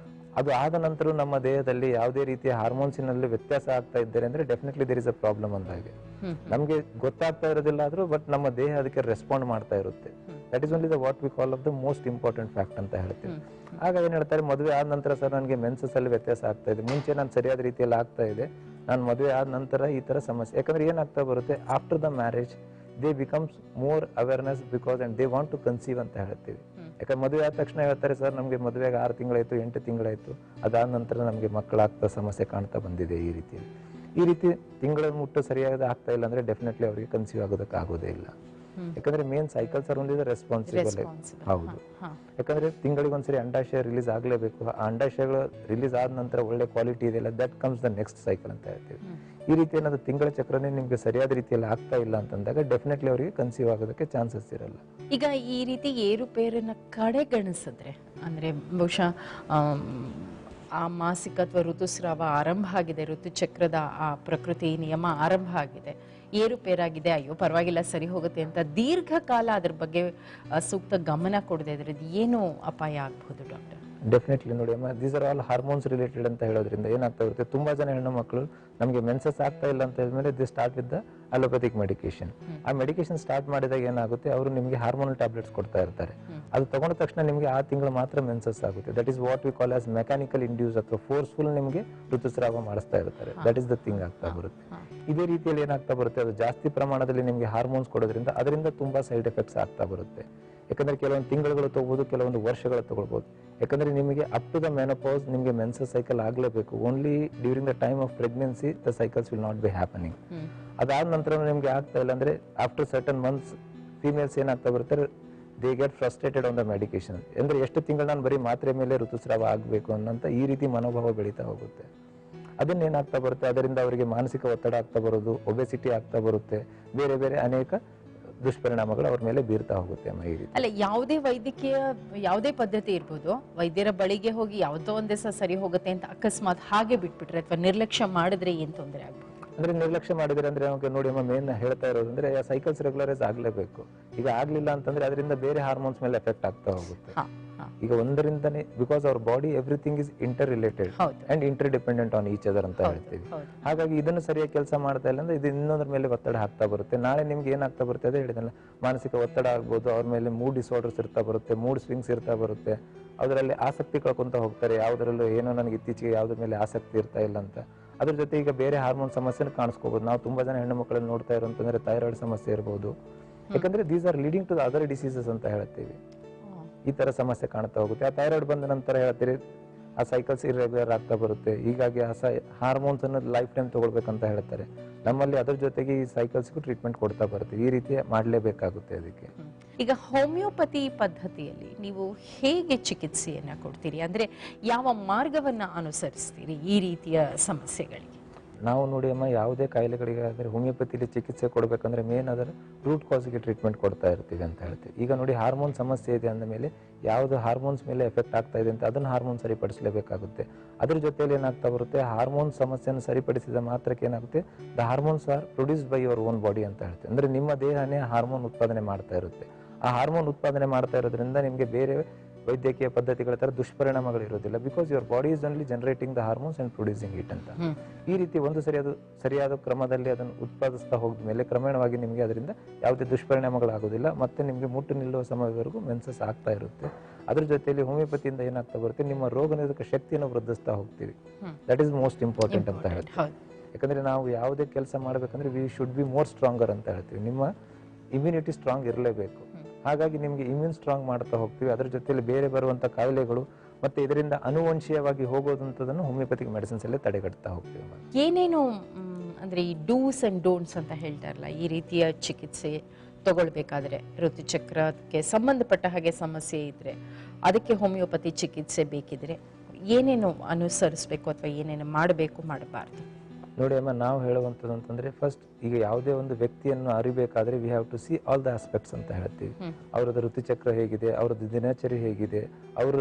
ಅದು ಆದ ನಂತರ ನಮ್ಮ ದೇಹದಲ್ಲಿ ಯಾವುದೇ ರೀತಿಯ ಹಾರ್ಮೋನ್ಸಿನಲ್ಲಿ ವ್ಯತ್ಯಾಸ ಆಗ್ತಾ ಇದ್ದಾರೆ ಅಂದ್ರೆ definitely there is a problem ಅಂದಾಗೆ. ನಮಗೆ ಗೊತ್ತಾಗ್ತಾ ಇರೋದಿಲ್ಲ ಆದ್ರೂ ಬಟ್ ನಮ್ಮ ದೇಹ ಅದಕ್ಕೆ ರೆಸ್ಪಾಂಡ್ ಮಾಡ್ತಾ ಇರುತ್ತೆ. That is only the what we Call of the most important fact ಅಂತ ಹೇಳ್ತೀವಿ. ಆಗ ಏನ್ ಹೇಳ್ತಾರೆ, ಮದುವೆ ಆದ ನಂತರ ಸರ್ ನನಗೆ ಮೆನ್ಸಸ್ ಅಲ್ಲಿ ವ್ಯತ್ಯಾಸ ಆಗ್ತಾ ಇದೆ, ಮುಂಚೆ ನಾನು ಸರಿಯಾದ ರೀತಿಯಲ್ಲಿ ಆಗ್ತಾ ಇದೆ, ನಾನು ಮದುವೆ ಆದ ನಂತರ ಈ ತರ ಸಮಸ್ಯೆ. ಯಾಕಂದ್ರೆ ಏನಾಗ್ತಾ ಬರುತ್ತೆ, after the marriage they becomes more awareness because and they want to conceive ಅಂತ ಹೇಳ್ತೀವಿ. ಯಾಕಂದ್ರೆ ಮದುವೆ ಆದ ತಕ್ಷಣ ಹೇಳ್ತಾರೆ, ಸರ್ ನಮಗೆ ಮದುವೆಗೆ 6 ತಿಂಗಳಾಯ್ತು 8 ತಿಂಗಳಾಯ್ತು, ಅದಾದ ನಂತರ ನಮಗೆ ಮಕ್ಕಳಾಗ್ತಾ ಸಮಸ್ಯೆ ಕಾಣ್ತಾ ಬಂದಿದೆ. ಈ ರೀತಿ ತಿಂಗಳ ಮುಟ್ಟು ಸರಿಯಾದ ಆಗ್ತಾ ಇಲ್ಲ ಅಂದ್ರೆ ಡೆಫಿನೆಟ್ಲಿ ಅವರಿಗೆ ಕನ್ಸೀವ್ ಆಗೋದಕ್ಕೆ ಆಗೋದೇ ಇಲ್ಲ. ಯಾಕಂದ್ರೆ main cycles are only the responsible. ಹೌದು, ಯಾಕಂದ್ರೆ ತಿಂಗಳಿಗೆ ಒಂದ್ಸರಿ ಅಂಡಾಶಯ ರಿಲೀಸ್ ಆಗ್ಲೇಬೇಕು. ಆ ಅಂಡಾಶಯಗಳು ರಿಲೀಸ್ ಆದ ನಂತರ ಒಳ್ಳೆ ಕ್ವಾಲಿಟಿ ಇದೆಯಲ್ಲ, that comes the next cycle ಅಂತ ಹೇಳ್ತೀವಿ. ಈ ರೀತಿ ಏನಾದ್ರು ತಿಂಗಳ ಚಕ್ರನೇ ನಿಮ್ಗೆ ಸರಿಯಾದ ರೀತಿಯಲ್ಲಿ ಆಗ್ತಾ ಇಲ್ಲ ಅಂತಂದಾಗ ಡೆಫಿನೆಟ್ಲಿ ಅವರಿಗೆ ಕನ್ಸೀವ್ ಆಗೋದಕ್ಕೆ ಚಾನ್ಸಸ್ ಇರಲ್ಲ. ಈಗ ಈ ರೀತಿ ಏರುಪೇರನ್ನ ಕಡೆಗಣಿಸಿದ್ರೆ, ಅಂದ್ರೆ ಬಹುಶಃ ಆ ಮಾಸಿಕ ಅಥವಾ ಋತುಸ್ರಾವ ಆರಂಭ ಆಗಿದೆ, ಋತುಚಕ್ರದ ಆ ಪ್ರಕೃತಿ ನಿಯಮ ಆರಂಭ ಆಗಿದೆ, ಏರುಪೇರಾಗಿದೆ, ಅಯ್ಯೋ ಪರವಾಗಿಲ್ಲ ಸರಿ ಹೋಗುತ್ತೆ ಅಂತ ದೀರ್ಘಕಾಲ ಅದ್ರ ಬಗ್ಗೆ ಸೂಕ್ತ ಗಮನ ಕೊಡದೆ ಇದ್ರೆ ಏನು ಅಪಾಯ ಆಗ್ಬಹುದು ಡಾಕ್ಟರ್? ಡೆಫಿನೆಟ್ಲಿ ನೋಡಿ ಅಮ್ಮ, these are all hormones related ಅಂತ ಹೇಳೋದ್ರಿಂದ ಏನಾಗ್ತಾ ಇರುತ್ತೆ, ತುಂಬಾ ಜನ ಹೆಣ್ಣು ಮಕ್ಕಳು ನಮಗೆ ಮೆನ್ಸಸ್ ಆಗ್ತಾ ಇಲ್ಲ ಅಂತ ಹೇಳಿದ್ಮೇಲೆ they start with the allopathic medication. ಆ ಮೆಡಿಕೇಶನ್ ಸ್ಟಾರ್ಟ್ ಮಾಡಿದಾಗ ಏನಾಗುತ್ತೆ, ಅವರು ನಿಮಗೆ ಹಾರ್ಮೋನಲ್ ಟ್ಯಾಬ್ಲೆಟ್ಸ್ ಕೊಡ್ತಾ ಇರ್ತಾರೆ. ಅದು ತಗೊಂಡ ತಕ್ಷಣ ನಿಮಗೆ ಆ ತಿಂಗಳು ಮಾತ್ರ ಮೆನ್ಸಸ್ ಆಗುತ್ತೆ. That is what we call as mechanical induce ಅಥವಾ ಫೋರ್ಸ್ಫುಲ್ ನಿಮಗೆ ಋತುಸ್ರಾವ ಮಾಡಿಸ್ತಾ ಇರ್ತಾರೆ. ದಟ್ ಇಸ್ ದ ಥಿಂಗ್ ಆಗ್ತಾ ಬರುತ್ತೆ. ಇದೇ ರೀತಿಯಲ್ಲಿ ಏನಾಗ್ತಾ ಬರುತ್ತೆ, ಅದು ಜಾಸ್ತಿ ಪ್ರಮಾಣದಲ್ಲಿ ನಿಮಗೆ ಹಾರ್ಮೋನ್ಸ್ ಕೊಡೋದ್ರಿಂದ ಅದರಿಂದ ತುಂಬಾ ಸೈಡ್ ಎಫೆಕ್ಟ್ಸ್ ಆಗ್ತಾ ಬರುತ್ತೆ. ಯಾಕಂದ್ರೆ ಕೆಲವೊಂದು ತಿಂಗಳುಗಳು ತಗೋಬಹುದು, ಕೆಲವೊಂದು ವರ್ಷಗಳು ತಗೊಳ್ಬಹುದು. ಯಾಕಂದ್ರೆ ನಿಮಗೆ ಅಪ್ ಟು ದ ಮೆನೋಪೌಸ್ ನಿಮಗೆ ಮೆನ್ಸಸ್ ಸೈಕಲ್ ಆಗ್ಲೇಬೇಕು. Only during the time of pregnancy the cycles will not be happening. ಅದಾದ ನಂತರ ನಿಮ್ಗೆ ಆಗ್ತಾ ಇಲ್ಲ ಅಂದ್ರೆ ಆಫ್ಟರ್ ಸರ್ಟನ್ ಮಂತ್ಸ್ ಫೀಮೇಲ್ಸ್ ಏನಾಗ್ತಾ ಬರುತ್ತೆ, they get frustrated on the medication. ಅಂದ್ರೆ ಎಷ್ಟು ತಿಂಗಳು ನಾನು ಬರೀ ಮಾತ್ರೆ ಮೇಲೆ ಋತುಸ್ರಾವ ಆಗಬೇಕು ಅನ್ನೋಂಥ ಈ ರೀತಿ ಮನೋಭಾವ ಬೆಳೀತಾ ಹೋಗುತ್ತೆ. ಅದನ್ನೇನಾಗ್ತಾ ಬರುತ್ತೆ, ಅದರಿಂದ ಅವರಿಗೆ ಮಾನಸಿಕ ಒತ್ತಡ ಆಗ್ತಾ ಬರೋದು, ಒಬೆಸಿಟಿ ಆಗ್ತಾ ಬರುತ್ತೆ, ಬೇರೆ ಬೇರೆ ಅನೇಕ ದುಷ್ಪರಿಣಾಮಗಳು ಅವ್ರ ಮೇಲೆ ಬೀರ್ತಾ ಹೋಗುತ್ತೆ. ಅಲ್ಲ, ಯಾವುದೇ ವೈದ್ಯಕೀಯ ಯಾವುದೇ ಪದ್ಧತಿ ಇರ್ಬೋದು, ವೈದ್ಯರ ಬಳಿಗೆ ಹೋಗಿ ಯಾವುದೋ ಒಂದ್ ದಿವಸ ಸರಿ ಹೋಗುತ್ತೆ ಅಂತ ಅಕಸ್ಮಾತ್ ಹಾಗೆ ಬಿಟ್ಬಿಟ್ರೆ ಅಥವಾ ನಿರ್ಲಕ್ಷ್ಯ ಮಾಡಿದ್ರೆ ಏನ್ ತೊಂದರೆ ಆಗ್ಬೋದು? ಅಂದ್ರೆ ನಿರ್ಲಕ್ಷ್ಯ ಮಾಡಿದ್ರೆ ಅಂದ್ರೆ ನಮಗೆ ನೋಡಿ ಅಮ್ಮ, ಮೇನ್ ಹೇಳ್ತಾ ಇರೋದು ಅಂದ್ರೆ ಸೈಕಲ್ಸ್ ರೆಗ್ಯುಲರೈಸ್ ಆಗ್ಲೇಬೇಕು. ಈಗ ಆಗ್ಲಿಲ್ಲ ಅಂತಂದ್ರೆ ಅದರಿಂದ ಬೇರೆ ಹಾರ್ಮೋನ್ಸ್ ಮೇಲೆ ಎಫೆಕ್ಟ್ ಆಗ್ತಾ ಹೋಗುತ್ತೆ. ಈಗ ಒಂದರಿಂದನೇ, because our body everything is inter related and inter dependent on each other ಅಂತ ಹೇಳ್ತೀವಿ. ಹಾಗಾಗಿ ಇದನ್ನು ಸರಿಯಾಗಿ ಕೆಲಸ ಮಾಡ್ತಾ ಇಲ್ಲ ಅಂದ್ರೆ ಇದು ಇನ್ನೊಂದ್ರ ಮೇಲೆ ಒತ್ತಡ ಆಗ್ತಾ ಬರುತ್ತೆ. ನಾಳೆ ನಿಮ್ಗೆ ಏನಾಗ್ತಾ ಬರುತ್ತೆ ಅದೇ ಹೇಳಿದಲ್ಲ, ಮಾನಸಿಕ ಒತ್ತಡ ಆಗ್ಬೋದು, ಅವ್ರ ಮೇಲೆ ಮೂಡ್ ಡಿಸಾರ್ಡರ್ಸ್ ಇರ್ತಾ ಬರುತ್ತೆ, ಮೂಡ್ ಸ್ವಿಂಗ್ಸ್ ಇರ್ತಾ ಬರುತ್ತೆ, ಅದರಲ್ಲಿ ಆಸಕ್ತಿ ಕಳ್ಕೊಂತ ಹೋಗ್ತಾರೆ. ಯಾವ್ದ್ರಲ್ಲೂ ಏನೋ ನನಗೆ ಇತ್ತೀಚೆಗೆ ಯಾವ್ದ್ರ ಮೇಲೆ ಆಸಕ್ತಿ ಇರ್ತಾ ಇಲ್ಲ ಅಂತ. ಅದ್ರ ಜೊತೆ ಈಗ ಬೇರೆ ಹಾರ್ಮೋನ್ ಸಮಸ್ಯೆ ಕಾಣಿಸ್ಕೋಬಹುದು. ನಾವು ತುಂಬಾ ಜನ ಹೆಣ್ಣು ಮಕ್ಕಳನ್ನು ನೋಡ್ತಾ ಇರೋಂತಂದ್ರೆ ಥೈರಾಯ್ಡ್ ಸಮಸ್ಯೆ ಇರ್ಬೋದು. ಯಾಕಂದ್ರೆ these are leading to the other diseases ಅಂತ ಹೇಳ್ತೀವಿ. ಈ ತರ ಸಮಸ್ಯೆ ಕಾಣ್ತಾ ಹೋಗುತ್ತೆ. ಆ ಥೈರಾಯ್ಡ್ ಬಂದ ನಂತರ ಹೇಳ್ತೀರಿ ಆ ಸೈಕಲ್ಸ್ ಇರ್ರೆಗ್ಯುಲರ್ ಆಗ್ತಾ ಬರುತ್ತೆ. ಹೀಗಾಗಿ ಆ ಹಾರ್ಮೋನ್ಸ್ ಅನ್ನು ಲೈಫ್ ಟೈಮ್ ತಗೊಳ್ಬೇಕಂತ ಹೇಳ್ತಾರೆ. ನಮ್ಮಲ್ಲಿ ಅದ್ರ ಜೊತೆಗೆ ಈ ಸೈಕಲ್ಸ್ಗೂ ಟ್ರೀಟ್ಮೆಂಟ್ ಕೊಡ್ತಾ ಬರುತ್ತೆ. ಈ ರೀತಿ ಮಾಡಲೇಬೇಕಾಗುತ್ತೆ ಅದಕ್ಕೆ. ಈಗ ಹೋಮಿಯೋಪತಿ ಪದ್ಧತಿಯಲ್ಲಿ ನೀವು ಹೇಗೆ ಚಿಕಿತ್ಸೆಯನ್ನ ಕೊಡ್ತೀರಿ, ಅಂದ್ರೆ ಯಾವ ಮಾರ್ಗವನ್ನ ಅನುಸರಿಸ್ತೀರಿ ಈ ರೀತಿಯ ಸಮಸ್ಯೆಗಳಿಗೆ? ನಾವು ನೋಡಿ ಅಮ್ಮ, ಯಾವುದೇ ಕಾಯಿಲೆಗಳಿಗೆ ಆದರೆ ಹೋಮಿಯೋಪತಿಲಿ ಚಿಕಿತ್ಸೆ ಕೊಡಬೇಕಂದ್ರೆ ಮೇನ್ ಅದರ ರೂಟ್ ಕಾಸ್ಗೆ ಟ್ರೀಟ್ಮೆಂಟ್ ಕೊಡ್ತಾ ಇರ್ತೀವಿ ಅಂತ ಹೇಳ್ತೀವಿ. ಈಗ ನೋಡಿ, ಹಾರ್ಮೋನ್ ಸಮಸ್ಯೆ ಇದೆ ಅಂದ ಮೇಲೆ ಯಾವುದು ಹಾರ್ಮೋನ್ಸ್ ಮೇಲೆ ಎಫೆಕ್ಟ್ ಆಗ್ತಾ ಇದೆ ಅಂತ ಅದನ್ನು ಹಾರ್ಮೋನ್ ಸರಿಪಡಿಸಲೇಬೇಕಾಗುತ್ತೆ. ಅದ್ರ ಜೊತೆಯಲ್ಲಿ ಏನಾಗ್ತಾ ಬರುತ್ತೆ, ಹಾರ್ಮೋನ್ ಸಮಸ್ಯೆಯನ್ನು ಸರಿಪಡಿಸಿದ ಮಾತ್ರಕ್ಕೆ ಏನಾಗುತ್ತೆ, the hormones R produced by your own body ಅಂತ ಹೇಳ್ತೀವಿ. ಅಂದ್ರೆ ನಿಮ್ಮ ದೇಹನೇ ಹಾರ್ಮೋನ್ ಉತ್ಪಾದನೆ ಮಾಡ್ತಾ ಇರುತ್ತೆ. ಆ ಹಾರ್ಮೋನ್ ಉತ್ಪಾದನೆ ಮಾಡ್ತಾ ಇರೋದ್ರಿಂದ ನಿಮಗೆ ಬೇರೆ ವೈದ್ಯಕೀಯ ಪದ್ಧತಿಗಳ ತರ ದುಷ್ಪರಿಣಾಮಗಳು ಇರೋದಿಲ್ಲ. Because your body is only generating the hormones and producing it ಅಂತ. ಈ ರೀತಿ ಒಂದು ಸರಿಯಾದ ಕ್ರಮದಲ್ಲಿ ಅದನ್ನು ಉತ್ಪಾದಿಸ್ತಾ ಹೋದ ಮೇಲೆ ಕ್ರಮೇಣವಾಗಿ ನಿಮಗೆ ಅದರಿಂದ ಯಾವುದೇ ದುಷ್ಪರಿಣಾಮಗಳಾಗೋದಿಲ್ಲ. ಮತ್ತೆ ನಿಮಗೆ ಮುಟ್ಟು ನಿಲ್ಲುವ ಸಮಯವರೆಗೂ ಮೆನ್ಸಸ್ ಆಗ್ತಾ ಇರುತ್ತೆ. ಅದ್ರ ಜೊತೆಯಲ್ಲಿ ಹೋಮಿಯೋಪತಿಯಿಂದ ಏನಾಗ್ತಾ ಬರುತ್ತೆ, ನಿಮ್ಮ ರೋಗ ನಿರೋಧಕ ಶಕ್ತಿಯನ್ನು ವೃದ್ಧಿಸ್ತಾ ಹೋಗ್ತೀವಿ. ದಟ್ ಈಸ್ ಮೋಸ್ಟ್ ಇಂಪಾರ್ಟೆಂಟ್ ಅಂತ ಹೇಳ್ತೀವಿ. ಯಾಕಂದ್ರೆ ನಾವು ಯಾವುದೇ ಕೆಲಸ ಮಾಡಬೇಕಂದ್ರೆ we should be more stronger ಅಂತ ಹೇಳ್ತೀವಿ. ನಿಮ್ಮ ಇಮ್ಯುನಿಟಿ ಸ್ಟ್ರಾಂಗ್ ಇರಲೇಬೇಕು. ಹಾಗಾಗಿ ನಿಮಗೆ ಇಮ್ಯೂನ್ ಸ್ಟ್ರಾಂಗ್ ಮಾಡ್ತಾ ಹೋಗ್ತೀವಿ. ಅದ್ರ ಜೊತೆಯಲ್ಲಿ ಬೇರೆ ಬರುವಂತ ಕಾಯಿಲೆಗಳು ಮತ್ತೆ ಇದರಿಂದ ಅನುವಂಶೀಯವಾಗಿ ಹೋಗೋದಂತದನ್ನು ಹೋಮಿಯೋಪತಿಕ್ ಮೆಡಿಸಿನ್ಸ್ ಅಲ್ಲೇ ತಡೆಗಟ್ತಾ ಹೋಗ್ತೀವಿ. ಏನೇನು ಅಂದ್ರೆ ಈ ಡೂಸ್ ಅಂಡ್ ಡೋಂಟ್ಸ್ ಅಂತ ಹೇಳ್ತಾರಲ್ಲ, ಈ ರೀತಿಯ ಚಿಕಿತ್ಸೆ ತಗೊಳ್ಬೇಕಾದ್ರೆ ಋತುಚಕ್ರಕ್ಕೆ ಸಂಬಂಧಪಟ್ಟ ಹಾಗೆ ಸಮಸ್ಯೆ ಇದ್ರೆ ಅದಕ್ಕೆ ಹೋಮಿಯೋಪತಿ ಚಿಕಿತ್ಸೆ ಬೇಕಿದ್ರೆ ಏನೇನು ಅನುಸರಿಸಬೇಕು ಅಥವಾ ಏನೇನು ಮಾಡಬೇಕು ಮಾಡಬಾರ್ದು? ನೋಡಿ ಅಮ್ಮ, ನಾವು ಹೇಳುವಂಥದ್ದು ಅಂತಂದ್ರೆ ಫಸ್ಟ್ ಈಗ ಯಾವುದೇ ಒಂದು ವ್ಯಕ್ತಿಯನ್ನು ಅರಿಬೇಕಾದ್ರೆ we have to see all the aspects ಅಂತ ಹೇಳ್ತೀವಿ. ಅವರದ್ದು ಋತುಚಕ್ರ ಹೇಗಿದೆ, ಅವರದ್ದು ದಿನಚರಿ ಹೇಗಿದೆ, ಅವರು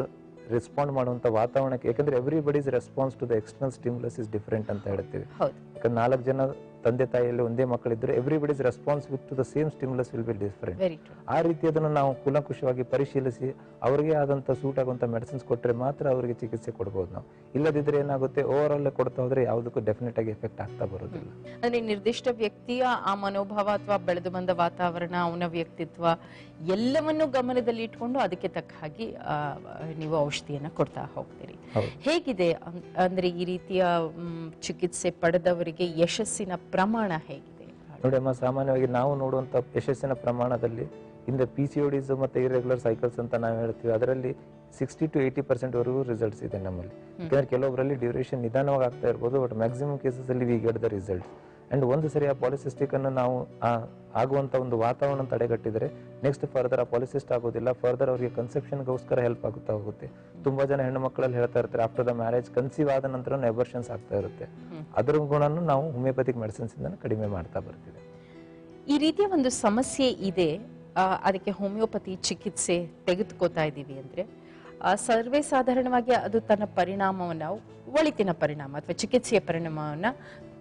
ರೆಸ್ಪಾಂಡ್ ಮಾಡುವಂತ ವಾತಾವರಣಕ್ಕೆ. ಯಾಕಂದ್ರೆ everybody's response to the external stimulus is different ಅಂತ ಹೇಳ್ತೀವಿ. ಯಾಕಂದ್ರೆ 4 ಜನ ತಂದೆ ತಾಯಿಯಲ್ಲಿ ಒಂದೇ ಮಕ್ಕಳಿದ್ರೆ everybody's response with to the same stimulus will be different. ಆ ರೀತಿ ಅದನ್ನು ನಾವು ಕೂಲಂಕುಷವಾಗಿ ಪರಿಶೀಲಿಸಿ ಅವರಿಗೆ ಆದಂತ ಸೂಟ್ ಆಗುವಂತ ಮೆಡಿಸಿನ್ಸ್ ಕೊಟ್ಟರೆ ಮಾತ್ರ ಅವರಿಗೆ ಚಿಕಿತ್ಸೆ ಕೊಡಬಹುದು ನಾವು. ಇಲ್ಲದಿದ್ರೆ ಏನಾಗುತ್ತೆ, ಓವರ್ ಆಲ್ ಕೊಡ್ತಾ ಹೋದ್ರೆ ಯಾವುದಕ್ಕೂ ಡೆಫಿನೆಟ್ ಆಗಿ ಎಫೆಕ್ಟ್ ಆಗ್ತಾ ಬರೋದಿಲ್ಲ. ಅಂದ್ರೆ ನಿರ್ದಿಷ್ಟ ವ್ಯಕ್ತಿಯ ಆ ಮನೋಭಾವ ಅಥವಾ ಬೆಳೆದು ಬಂದ ವಾತಾವರಣ, ಅವನ ವ್ಯಕ್ತಿತ್ವ ಎಲ್ಲವನ್ನೂ ಗಮನದಲ್ಲಿ ಇಟ್ಕೊಂಡು ಅದಕ್ಕೆ ತಕ್ಕ ಹಾಗೆ ನೀವು ಔಷಧಿಯನ್ನ ಕೊಡ್ತಾ ಹೋಗ್ತೀರಿ. ಹೇಗಿದೆ ಅಂದ್ರೆ ಈ ರೀತಿಯ ಚಿಕಿತ್ಸೆ ಪಡೆದವರಿಗೆ ಯಶಸ್ಸಿನ ಪ್ರಮಾಣ ಹೇಗಿದೆ? ನೋಡಿ ಅಮ್ಮ, ಸಾಮಾನ್ಯವಾಗಿ ನಾವು ನೋಡುವಂತ ಯಶಸ್ಸಿನ ಪ್ರಮಾಣದಲ್ಲಿ ಇಂದ PCODs ಮತ್ತೆ ಇರ್ರೆಗ್ಯುಲರ್ ಸೈಕಲ್ಸ್ ಅಂತ ನಾವು ಹೇಳ್ತೀವಿ, ಅದರಲ್ಲಿ 60 to 80% ವರೆಗೂ ರಿಸಲ್ಟ್ಸ್ ಇದೆ ನಮ್ಮಲ್ಲಿ. ಯಾಕಂದ್ರೆ ಕೆಲವೊಬ್ಬರಲ್ಲಿ ಡ್ಯೂರೇಷನ್ ನಿಧಾನವಾಗಿ ಆಗ್ತಾ ಇರ್ಬೋದು, ಬಟ್ ಮ್ಯಾಕ್ಸಿಮಮ್ ಕೇಸಸ್ ಅಲ್ಲಿ we get the result. And ಒಂದು ಸರಿ ಆ ಪಾಲಿಸಿಸ್ಟಿಕ್ ಅನ್ನು ನಾವು ಆಗುವಂತ ಒಂದು ವಾತಾವರಣ ತಡೆಗಟ್ಟಿದರೆ ನೆಕ್ಸ್ಟ್ ಫರ್ದರ್ ಆ ಪಾಲಿಸಿಸ್ಟ್ ಆಗೋದಿಲ್ಲ. ಫರ್ದರ್ ಅವರಿಗೆ ಕನ್ಸೆಪ್ಷನ್ಗೋಸ್ಕರ ಹೆಲ್ಪ್ ಆಗುತ್ತಾ ಹೋಗುತ್ತೆ. ತುಂಬಾ ಜನ ಹೆಣ್ಣು ಮಕ್ಕಳಲ್ಲಿ ಹೇಳ್ತಾ ಇರ್ತಾರೆ, ಆಫ್ಟರ್ ದ ಮ್ಯಾರೇಜ್ ಕನ್ಸೀವ್ ಆದ ನಂತರ ಎಬರ್ಷನ್ಸ್ ಆಗ್ತಾ ಇರುತ್ತೆ. ಅದರ ಗುಣನು ನಾವು ಹೋಮಿಯೋಪತಿಕ್ ಮೆಡಿಸಿನ್ಸ್ ಇಂದ ಕಡಿಮೆ ಮಾಡ್ತಾ ಬರ್ತೀವಿ. ಈ ರೀತಿಯ ಒಂದು ಸಮಸ್ಯೆ ಇದೆ, ಅದಕ್ಕೆ ಹೋಮಿಯೋಪತಿ ಚಿಕಿತ್ಸೆ ತೆಗೆದುಕೋತಾ ಇದ್ದೀವಿ ಅಂದ್ರೆ ಸರ್ವೇ ಸಾಧಾರಣವಾಗಿ ಅದು ತನ್ನ ಪರಿಣಾಮವನ್ನ, ಒಳಿತಿನ ಪರಿಣಾಮ ಅಥವಾ ಚಿಕಿತ್ಸೆಯ ಪರಿಣಾಮವನ್ನ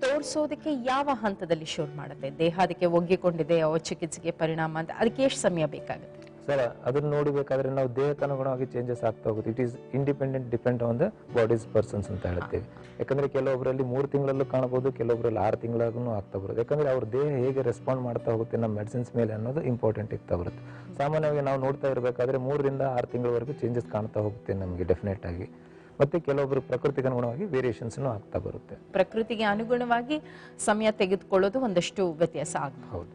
ತೋರಿಸೋದಕ್ಕೆ ಯಾವ ಹಂತದಲ್ಲಿ ಶುರು ಮಾಡುತ್ತೆ? ದೇಹ ಅದಕ್ಕೆ ಒಗ್ಗಿಕೊಂಡಿದೆ ಚಿಕಿತ್ಸೆಗೆ ಪರಿಣಾಮ ಅಂತ ಅದಕ್ಕೆ ಎಷ್ಟು ಸಮಯ ಬೇಕಾಗುತ್ತೆ ಸರ್? ಅದನ್ನ ನೋಡಬೇಕಾದ್ರೆ ನಾವು ದೇಹಕ್ಕೆ ಅನುಗುಣವಾಗಿ ಚೇಂಜಸ್ ಆಗ್ತಾ ಹೋಗುತ್ತೆ. It is independent depend on the bodies persons ಅಂತ ಹೇಳ್ತೀವಿ. ಯಾಕಂದ್ರೆ ಕೆಲವೊಬ್ಬರಲ್ಲಿ 3 ತಿಂಗಳಲ್ಲೂ ಕಾಣಬಹುದು, ಕೆಲವೊಬ್ಬರಲ್ಲಿ 6 ತಿಂಗಳಾಗೂ ಆಗ್ತಾ ಬರುತ್ತೆ. ಯಾಕಂದ್ರೆ ಅವ್ರ ದೇಹ ಹೇಗೆ ರೆಸ್ಪಾಂಡ್ ಮಾಡ್ತಾ ಹೋಗುತ್ತೆ ನಮ್ಮ ಮೆಡಿಸಿನ್ಸ್ ಮೇಲೆ ಅನ್ನೋದು ಇಂಪಾರ್ಟೆಂಟ್ ಇರ್ತಾ ಬರುತ್ತೆ. ಸಾಮಾನ್ಯವಾಗಿ ನಾವು ನೋಡ್ತಾ ಇರಬೇಕಾದ್ರೆ 3 ರಿಂದ 6 ತಿಂಗಳವರೆಗೂ ಚೇಂಜಸ್ ಕಾಣ್ತಾ ಹೋಗುತ್ತೆ ನಮಗೆ ಡೆಫಿನೆಟ್ ಆಗಿ. ಮತ್ತೆ ಕೆಲವೊಬ್ಬರು ಪ್ರಕೃತಿಗೆ ಅನುಗುಣವಾಗಿ ವೇರಿಯೇಷನ್ಸ್ ಆಗ್ತಾ ಬರುತ್ತೆ. ಪ್ರಕೃತಿಗೆ ಅನುಗುಣವಾಗಿ ಸಮಯ ತೆಗೆದುಕೊಳ್ಳೋದು ಒಂದಷ್ಟು ವ್ಯತ್ಯಾಸ ಆಗಬಹುದು.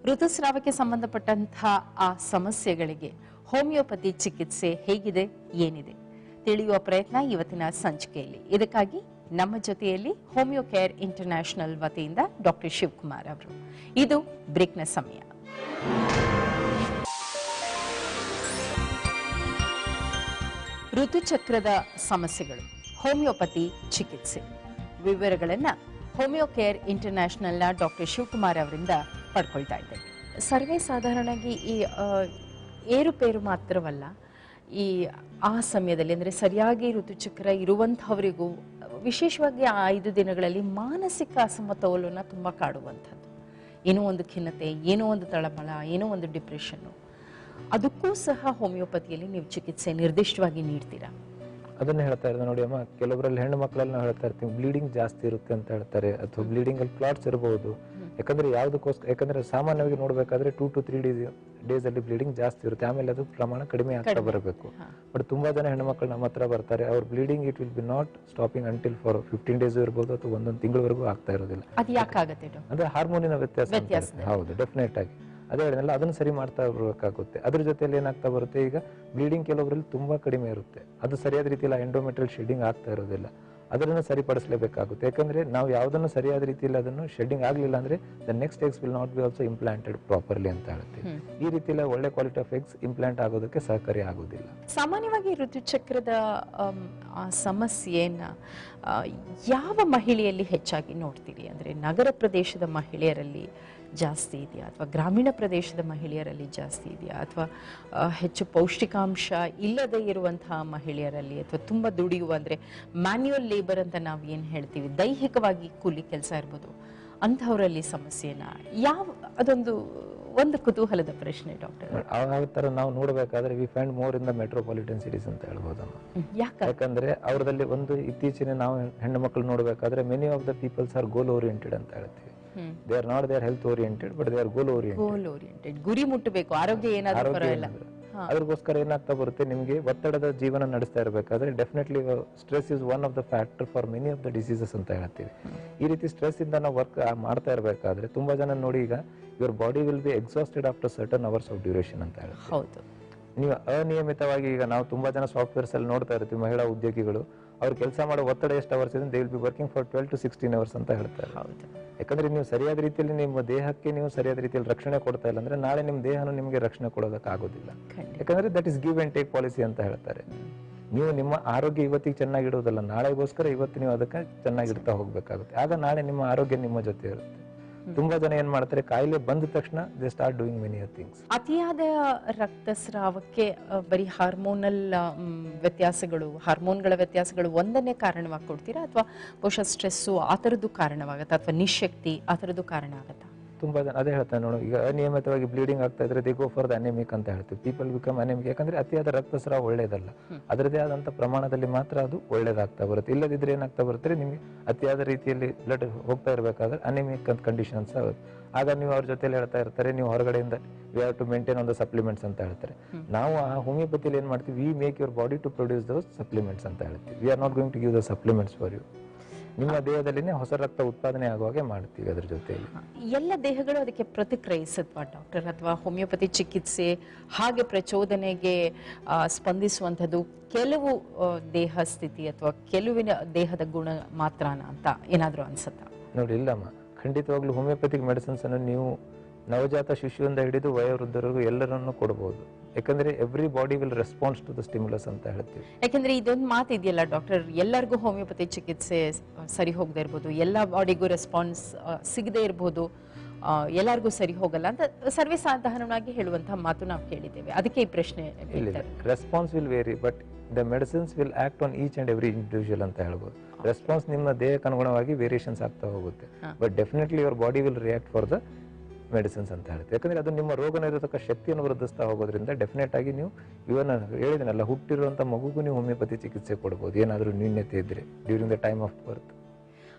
ಋತುಸ್ರಾವಕ್ಕೆ ಸಂಬಂಧಪಟ್ಟಂತಹ ಆ ಸಮಸ್ಯೆಗಳಿಗೆ ಹೋಮಿಯೋಪತಿ ಚಿಕಿತ್ಸೆ ಹೇಗಿದೆ, ಏನಿದೆ ತಿಳಿಯುವ ಪ್ರಯತ್ನ ಇವತ್ತಿನ ಸಂಚಿಕೆಯಲ್ಲಿ. ಇದಕ್ಕಾಗಿ ನಮ್ಮ ಜೊತೆಯಲ್ಲಿ ಹೋಮಿಯೋ ಕೇರ್ ಇಂಟರ್ನ್ಯಾಷನಲ್ ವತಿಯಿಂದ ಡಾಕ್ಟರ್ ಶಿವಕುಮಾರ್ ಅವರು. ಇದು ಬ್ರೇಕ್ನ ಸಮಯ. ಋತುಚಕ್ರದ ಸಮಸ್ಯೆಗಳು, ಹೋಮಿಯೋಪತಿ ಚಿಕಿತ್ಸೆ ವಿವರಗಳನ್ನು ಹೋಮಿಯೋ ಕೇರ್ ಇಂಟರ್ನ್ಯಾಷನಲ್ನ ಡಾಕ್ಟರ್ ಶಿವಕುಮಾರ್ ಅವರಿಂದ ಪಡ್ಕೊಳ್ತಾ ಇದ್ದೇವೆ. ಸರ್ವೇ ಸಾಧಾರಣವಾಗಿ ಈ ಏರುಪೇರು ಮಾತ್ರವಲ್ಲ, ಈ ಆ ಸಮಯದಲ್ಲಿ ಅಂದರೆ ಸರಿಯಾಗಿ ಋತುಚಕ್ರ ಇರುವಂಥವರಿಗೂ ವಿಶೇಷವಾಗಿ ಆ 5 ದಿನಗಳಲ್ಲಿ ಮಾನಸಿಕ ಅಸಮತೋಲನ ತುಂಬ ಕಾಡುವಂಥದ್ದು. ಏನೋ ಒಂದು ಖಿನ್ನತೆ, ಏನೋ ಒಂದು ತಳಮಳ, ಏನೋ ಒಂದು ಡಿಪ್ರೆಷನ್ನು, ಅದಕ್ಕೂ ಸಹ ಹೋಮಿಯೋಪತಿಯಲ್ಲಿ ನೀವು ಚಿಕಿತ್ಸೆ ನಿರ್ದಿಷ್ಟವಾಗಿ ನೀಡ್ತೀರಾ? ಅದನ್ನ ಹೇಳ್ತಾ ಇರೋದು ನೋಡಿ ಅಮ್ಮ, ಕೆಲವರಲ್ಲಿ ಹೆಣ್ಣು ಮಕ್ಕಳಲ್ಲಿ ನಾವು ಹೇಳ್ತಾ ಇರ್ತೀವಿ ಬ್ಲೀಡಿಂಗ್ ಜಾಸ್ತಿ ಇರುತ್ತೆ ಅಂತ ಹೇಳ್ತಾರೆ, ಅಥವಾ ಬ್ಲೀಡಿಂಗ್ ಅಲ್ಲಿ ಕ್ಲಾಟ್ಸ್ ಇರಬಹುದು. ಯಾಕಂದ್ರೆ ಯಾವುದಕ್ಕೋಸ್ಕರ, ಯಾಕಂದ್ರೆ ಸಾಮಾನ್ಯವಾಗಿ ನೋಡ್ಬೇಕಾದ್ರೆ 2 to 3 ಡೇಸ್ ಅಲ್ಲಿ ಬ್ಲೀಡಿಂಗ್ ಜಾಸ್ತಿ ಇರುತ್ತೆ, ಆಮೇಲೆ ಅದು ಪ್ರಮಾಣ ಕಡಿಮೆ ಆಗ್ತಾ ಬರಬೇಕು. ಬಟ್ ತುಂಬಾ ಜನ ಹೆಣ್ಣು ಮಕ್ಕಳು ನಮ್ಮ ಹತ್ರ ಬರ್ತಾರೆ, ಅವ್ರ bleeding it will be not stopping until for 15 days ಇರಬಹುದು, ಅಥವಾ 1 ತಿಂಗಳವರೆಗೂ ಆಗ್ತಾ ಇರೋದಿಲ್ಲ. ಅದು ಯಾಕಾಗುತ್ತೆ? ಅಂದ್ರೆ ಹಾರ್ಮೋನಿನ ವ್ಯತ್ಯಾಸ. ಹೌದು, ಡೆಫಿನೆಟ್ ಆಗಿ ಅದೇ ಹೇಳಿದ್ನಲ್ಲ, ಅದನ್ನು ಸರಿ ಮಾಡ್ತಾ ಬರಬೇಕಾಗುತ್ತೆ. ಅದ್ರ ಜೊತೆಯಲ್ಲಿ ಏನಾಗ್ತಾ ಬರುತ್ತೆ, ಈಗ ಬ್ಲೀಡಿಂಗ್ ಕೆಲವರಲ್ಲಿ ತುಂಬಾ ಕಡಿಮೆ ಇರುತ್ತೆ, ಅದು ಸರಿಯಾದ ರೀತಿಯಲ್ಲಿ ಎಂಡೋಮೆಟ್ರಿಯಲ್ ಶೆಡ್ಡಿಂಗ್ ಆಗ್ತಾ ಇರೋದಿಲ್ಲ, ಅದನ್ನು ಸರಿಪಡಿಸಲೇಬೇಕಾಗುತ್ತೆ. ಯಾಕಂದ್ರೆ ನಾವು ಯಾವುದನ್ನು ಸರಿಯಾದ ರೀತಿಯಲ್ಲಿ ಅದನ್ನು ಶೆಡ್ಡಿಂಗ್ ಆಗಲಿಲ್ಲ ಅಂದ್ರೆ the next eggs will not be also implanted properly ಅಂತ ಹೇಳ್ತೀವಿ. ಈ ರೀತಿಯಲ್ಲಿ ಒಳ್ಳೆ ಕ್ವಾಲಿಟಿ ಆಫ್ ಎಗ್ಸ್ ಇಂಪ್ಲಾಂಟ್ ಆಗೋದಕ್ಕೆ ಸಹಕಾರಿ ಆಗೋದಿಲ್ಲ. ಸಾಮಾನ್ಯವಾಗಿ ಋತುಚಕ್ರದ ಸಮಸ್ಯೆಯನ್ನ ಯಾವ ಮಹಿಳೆಯಲ್ಲಿ ಹೆಚ್ಚಾಗಿ ನೋಡ್ತೀರಿ? ಅಂದ್ರೆ ನಗರ ಪ್ರದೇಶದ ಮಹಿಳೆಯರಲ್ಲಿ ಜಾಸ್ತಿ ಇದೆಯಾ, ಅಥವಾ ಗ್ರಾಮೀಣ ಪ್ರದೇಶದ ಮಹಿಳೆಯರಲ್ಲಿ ಜಾಸ್ತಿ ಇದೆಯಾ, ಅಥವಾ ಹೆಚ್ಚು ಪೌಷ್ಟಿಕಾಂಶ ಇಲ್ಲದೆ ಇರುವಂತಹ ಮಹಿಳೆಯರಲ್ಲಿ, ಅಥವಾ ತುಂಬ ದುಡಿಯುವ ಅಂದರೆ ಮ್ಯಾನ್ಯುಯಲ್ ಲೇಬರ್ ಅಂತ ನಾವು ಏನು ಹೇಳ್ತೀವಿ, ದೈಹಿಕವಾಗಿ ಕೂಲಿ ಕೆಲಸ ಇರ್ಬೋದು, ಅಂಥವರಲ್ಲಿ ಸಮಸ್ಯೆನ ಅದೊಂದು ಒಂದು ಕುತೂಹಲದ ಪ್ರಶ್ನೆ ಡಾಕ್ಟರ್, ಆ ತರ ನಾವು ನೋಡಬೇಕಾದ್ರೆ we find more in the metropolitan cities ಅಂತ ಹೇಳ್ಬೋದಮ್ಮ. ಯಾಕಂದ್ರೆ ಅವ್ರದಲ್ಲಿ ಒಂದು ಇತ್ತೀಚಿನ ನಾವು ಹೆಣ್ಣು ಮಕ್ಕಳು ನೋಡಬೇಕಾದ್ರೆ many of the peoples are goal oriented ಅಂತ ಹೇಳ್ತೀವಿ. They are not they are health oriented but they are goal oriented. ಗುರಿ ಮುಟ್ಟಬೇಕು, ಆರೋಗ್ಯ ಏನಾದ್ರೂ ಪರವಾಗಿಲ್ಲ. ಅದಕ್ಕೋಸ್ಕರ ಏನಾಗ್ತಾ ಬರುತ್ತೆ, ನಿಮಗೆ ಒತ್ತಡದ ಜೀವನ ನಡೆಸ್ತಾ ಇರಬೇಕಾದ್ರೆ definitely stress is one of the factor for many of the diseases ಅಂತ ಹೇಳ್ತೀವಿ. ಈ ರೀತಿ ಸ್ಟ್ರೆಸ್ ಇಂದ ನಾವು ವರ್ಕ್ ಮಾಡ್ತಾ ಇರಬೇಕಾದ್ರೆ ತುಂಬಾ ಜನ ನೋಡಿ, ಈಗ your body will be exhausted after certain hours of duration ಅಂತ ಹೇಳ್ತೀವಿ. ಹೌದು. ನೀವು ಅನಿಯಮಿತವಾಗಿ, ಈಗ ನಾವು ತುಂಬಾ ಜನ ಸಾಫ್ಟ್ವೇರ್ಸ್ ಅಲ್ಲಿ ನೋಡ್ತಾ ಇರ್ತೀವಿ, ಮಹಿಳಾ ಉದ್ಯೋಗಿಗಳು ಅವ್ರು ಕೆಲಸ ಮಾಡೋ ಒತ್ತಡ ಎಷ್ಟು ಅವರ್ಸ್ ಇದೆ, they will be working for 12 to 16 hours ಅಂತ ಹೇಳ್ತಾರೆ. ಯಾಕಂದ್ರೆ ನೀವು ಸರಿಯಾದ ರೀತಿಯಲ್ಲಿ ನಿಮ್ಮ ದೇಹಕ್ಕೆ ನೀವು ಸರಿಯಾದ ರೀತಿಯಲ್ಲಿ ರಕ್ಷಣೆ ಕೊಡ್ತಾ ಇಲ್ಲ ಅಂದ್ರೆ ನಾಳೆ ನಿಮ್ಮ ದೇಹನು ನಿಮಗೆ ರಕ್ಷಣೆ ಕೊಡೋದಕ್ಕೆ ಆಗೋದಿಲ್ಲ. ಯಾಕಂದ್ರೆ that is give and take policy ಅಂತ ಹೇಳ್ತಾರೆ. ನೀವು ನಿಮ್ಮ ಆರೋಗ್ಯ ಇವತ್ತಿಗೆ ಚೆನ್ನಾಗಿಡೋದಲ್ಲ, ನಾಳೆಗೋಸ್ಕರ ಇವತ್ತು ನೀವು ಅದಕ್ಕೆ ಚೆನ್ನಾಗಿಡ್ತಾ ಹೋಗ್ಬೇಕಾಗುತ್ತೆ. ಆಗ ನಾಳೆ ನಿಮ್ಮ ಆರೋಗ್ಯ ನಿಮ್ಮ ಜೊತೆ ಇರುತ್ತೆ. ತುಂಬಾ ಜನ ಏನ್ ಮಾಡ್ತಾರೆ, ಕಾಯಿಲೆ ಬಂದ ತಕ್ಷಣ they start doing many things. ಅತಿಯಾದ ರಕ್ತಸ್ರಾವಕ್ಕೆ ಬರೀ ಹಾರ್ಮೋನಲ್ ವ್ಯತ್ಯಾಸಗಳು, ಹಾರ್ಮೋನ್ಗಳ ವ್ಯತ್ಯಾಸಗಳು ಒಂದನ್ನೇ ಕಾರಣವಾಗಿ ಕೊಡ್ತೀರಾ, ಅಥವಾ ಬಹುಶಃ ಸ್ಟ್ರೆಸ್ಸು ಆ ಥರದ್ದು ಕಾರಣವಾಗತ್ತಾ, ಅಥವಾ ನಿಶಕ್ತಿ ಆ ಥರದ್ದು ಕಾರಣ ಆಗತ್ತಾ? ತುಂಬಾ ಜನ ಅದೇ ಹೇಳ್ತಾರೆ ನೋಡಿ, ಈಗ ಅನಿಯಮಿತವಾಗಿ ಬ್ಲೀಡಿಂಗ್ ಆಗ್ತಾ ಇದ್ರೆ ದೇ ಗೋ ಫಾರ್ ದ ಅನೆಮಿಕ್ ಅಂತ ಹೇಳ್ತೀವಿ. People become ಅನೆಮಿಕ್. ಯಾಕಂದ್ರೆ ಅತಿಯಾದ ರಕ್ತಸ್ರಾವ ಒಳ್ಳೇದಲ್ಲ, ಅದರದೇ ಆದಂತ ಪ್ರಮಾಣದಲ್ಲಿ ಮಾತ್ರ ಅದು ಒಳ್ಳೇದಾಗ್ತಾ ಬರುತ್ತೆ. ಇಲ್ಲದಿದ್ರೆ ಏನಾಗ್ತಾ ಬರುತ್ತೆ, ನಿಮಗೆ ಅತಿಯಾದ ರೀತಿಯಲ್ಲಿ ಬ್ಲಡ್ ಹೋಗ್ತಾ ಇರಬೇಕಾದ್ರೆ ಅನೆಮಿಕ್ ಅಂತ ಕಂಡೀಷನ್ಸ್ ಆಗುತ್ತೆ. ಆಗ ನೀವು ಅವ್ರ ಜೊತೆಲಿ ಹೇಳ್ತಾ ಇರ್ತಾರೆ, ನೀವು ಹೊರಗಡೆಯಿಂದ we have to maintain on the supplements ಅಂತ ಹೇಳ್ತಾರೆ. ನಾವು ಆ ಹೋಮಿಯೋಪತಿಲಿ ಏನ್ ಮಾಡ್ತೀವಿ, we make your body to produce those supplements ಅಂತ ಹೇಳ್ತೀವಿ. We are not going to give the supplements for you. ನಿಮ್ಮ ದೇಹದಲ್ಲಿನೇ ಹೊಸ ರಕ್ತ ಉತ್ಪಾದನೆ ಆಗುವಾಗೆ ಮಾಡ್ತೀವಿ ಅದ್ರ ಜೊತೆಯಲ್ಲಿ. ಎಲ್ಲ ದೇಹಗಳು ಅದಕ್ಕೆ ಪ್ರತಿಕ್ರಿಯಿಸತ್ವಾ ಡಾಕ್ಟರ್, ಅಥವಾ ಹೋಮಿಯೋಪತಿ ಚಿಕಿತ್ಸೆ ಹಾಗೆ ಪ್ರಚೋದನೆಗೆ ಸ್ಪಂದಿಸುವಂಥದ್ದು ಕೆಲವು ದೇಹ ಸ್ಥಿತಿ ಅಥವಾ ಕೆಲವಿನ ದೇಹದ ಗುಣ ಮಾತ್ರನ ಅಂತ ಏನಾದರೂ ಅನ್ಸುತ್ತಾ? ನೋಡಿ, ಇಲ್ಲಮ್ಮ, ಖಂಡಿತವಾಗ್ಲೂ ಹೋಮಿಯೋಪತಿಕ್ ಮೆಡಿಸಿನ್ಸ್ ಅನ್ನು ನೀವು ನವಜಾತ ಶಿಶುವಿಂದ ಹಿಡಿದು ವಯೋವೃದ್ಧರಿಗೂ ಎಲ್ಲರನ್ನು ಕೊಡಬಹುದು. ಯಾಕಂದ್ರೆ every body will response to the stimulus ಅಂತ ಹೇಳ್ತೀವಿ. ಯಾಕಂದ್ರೆ ಇದೊಂದು ಮಾತು ಇದೆಯಲ್ಲ ಡಾಕ್ಟರ್, ಎಲ್ಲರಿಗೂ ಹೋಮಿಯೋಪತಿ ಚಿಕಿತ್ಸೆ ಸರಿ ಹೋಗದೆ ಇರ್ಬೋದು, ಎಲ್ಲ ಬಾಡಿಗೂ ರೆಸ್ಪಾನ್ಸ್ ಸಿಗದೆ ಇರ್ಬೋದು, ಎಲ್ಲರಿಗೂ ಸರಿ ಹೋಗಲ್ಲ ಅಂತ ಸರ್ವೇ ಸಾಧಾರಣವಾಗಿ ಹೇಳುವಂತಹ ಮಾತು ನಾವು ಕೇಳಿದ್ದೇವೆ. ಅದಕ್ಕೆ ಈ ಪ್ರಶ್ನೆ. Response will vary but the medicines will act on each and every individual ಅಂತ ಹೇಳ್ಬೋದು. ರೆಸ್ಪಾನ್ಸ್ ನಿಮ್ಮ ದೇಹಕ್ಕೆ ಅನುಗುಣವಾಗಿ ವೇರಿಯೇಷನ್ಸ್ ಆಗ್ತಾ ಹೋಗುತ್ತೆ, but definitely your body will react for the medicines ಅಂತ ಹೇಳ್ತೀವಿ. ಯಾಕಂದ್ರೆ ಅದು ನಿಮ್ಮ ರೋಗ ನಿರೋಧಕ ಶಕ್ತಿಯನ್ನು ವೃದ್ಧಿಸ್ತಾ ಹೋಗೋದ್ರಿಂದ ಡೆಫಿನೆಟ್ ಆಗಿ ನೀವು ಇವನ್ನ ಹೇಳಿದನಲ್ಲ, ಹುಟ್ಟಿರುವಂತ ಮಗುಗೂ ನೀವು ಹೋಮಿಯೋಪತಿ ಚಿಕಿತ್ಸೆ ಕೊಡಬಹುದು, ಏನಾದರೂ ನ್ಯೂನ್ಯತೆ ಇದ್ರೆ during the time of birth.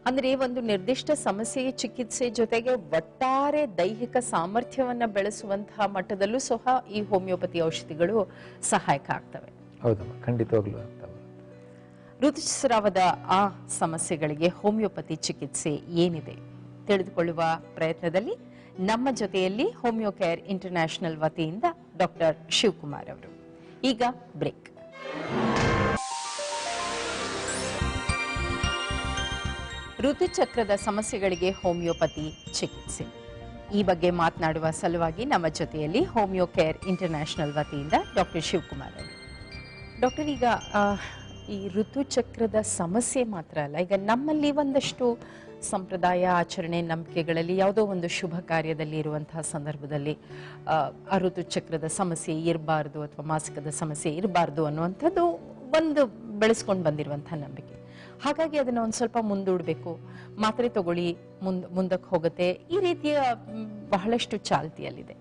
ಅಂದ್ರೆ ಒಂದು ನಿರ್ದಿಷ್ಟ ಸಮಸ್ಯೆಯ ಚಿಕಿತ್ಸೆ ಜೊತೆಗೆ ಒಟ್ಟಾರೆ ದೈಹಿಕ ಸಾಮರ್ಥ್ಯವನ್ನ ಬೆಳೆಸುವಂತಹ ಮಟ್ಟದಲ್ಲೂ ಸಹ ಈ ಹೋಮಿಯೋಪತಿ ಔಷಧಿಗಳು ಸಹಾಯಕ ಆಗ್ತವೆ. ಹೌದಮ್ಮ, ಖಂಡಿತವಾಗ್ಲೂ ಆಗ್ತವೆ. ಋತುಸ್ರಾವದ ಆ ಸಮಸ್ಯೆಗಳಿಗೆ ಹೋಮಿಯೋಪತಿ ಚಿಕಿತ್ಸೆ ಏನಿದೆ ತಿಳಿದುಕೊಳ್ಳುವ ಪ್ರಯತ್ನದಲ್ಲಿ ನಮ್ಮ ಜೊತೆಯಲ್ಲಿ ಹೋಮಿಯೋ ಕೇರ್ ಇಂಟರ್ನ್ಯಾಷನಲ್ ವತಿಯಿಂದ ಡಾಕ್ಟರ್ ಶಿವಕುಮಾರ್ ಅವರು. ಈಗ ಬ್ರೇಕ್. ಋತುಚಕ್ರದ ಸಮಸ್ಯೆಗಳಿಗೆ ಹೋಮಿಯೋಪತಿ ಚಿಕಿತ್ಸೆ, ಈ ಬಗ್ಗೆ ಮಾತನಾಡುವ ಸಲುವಾಗಿ ನಮ್ಮ ಜೊತೆಯಲ್ಲಿ ಹೋಮಿಯೋ ಕೇರ್ ಇಂಟರ್ನ್ಯಾಷನಲ್ ವತಿಯಿಂದ ಡಾಕ್ಟರ್ ಶಿವಕುಮಾರ್ ಅವರು. ಡಾಕ್ಟರ್, ಈಗ ಈ ಋತುಚಕ್ರದ ಸಮಸ್ಯೆ ಮಾತ್ರ ಅಲ್ಲ, ಈಗ ನಮ್ಮಲ್ಲಿ ಒಂದಷ್ಟು ಸಂಪ್ರದಾಯ ಆಚರಣೆ ನಂಬಿಕೆಗಳಲ್ಲಿ ಯಾವುದೋ ಒಂದು ಶುಭ ಕಾರ್ಯದಲ್ಲಿ ಇರುವಂತಹ ಸಂದರ್ಭದಲ್ಲಿ ಆ ಋತುಚಕ್ರದ ಸಮಸ್ಯೆ ಇರಬಾರ್ದು ಅಥವಾ ಮಾಸಿಕದ ಸಮಸ್ಯೆ ಇರಬಾರ್ದು ಅನ್ನುವಂಥದ್ದು ಒಂದು ಬೆಳೆಸ್ಕೊಂಡು ಬಂದಿರುವಂತಹ ನಂಬಿಕೆ. ಹಾಗಾಗಿ ಅದನ್ನು ಒಂದು ಸ್ವಲ್ಪ ಮುಂದೂಡಬೇಕು, ಮಾತ್ರೆ ತಗೊಳ್ಳಿ, ಮುಂದಕ್ಕೆ ಹೋಗುತ್ತೆ, ಈ ರೀತಿಯ ಬಹಳಷ್ಟು ಚಾಲ್ತಿಯಲ್ಲಿದೆ.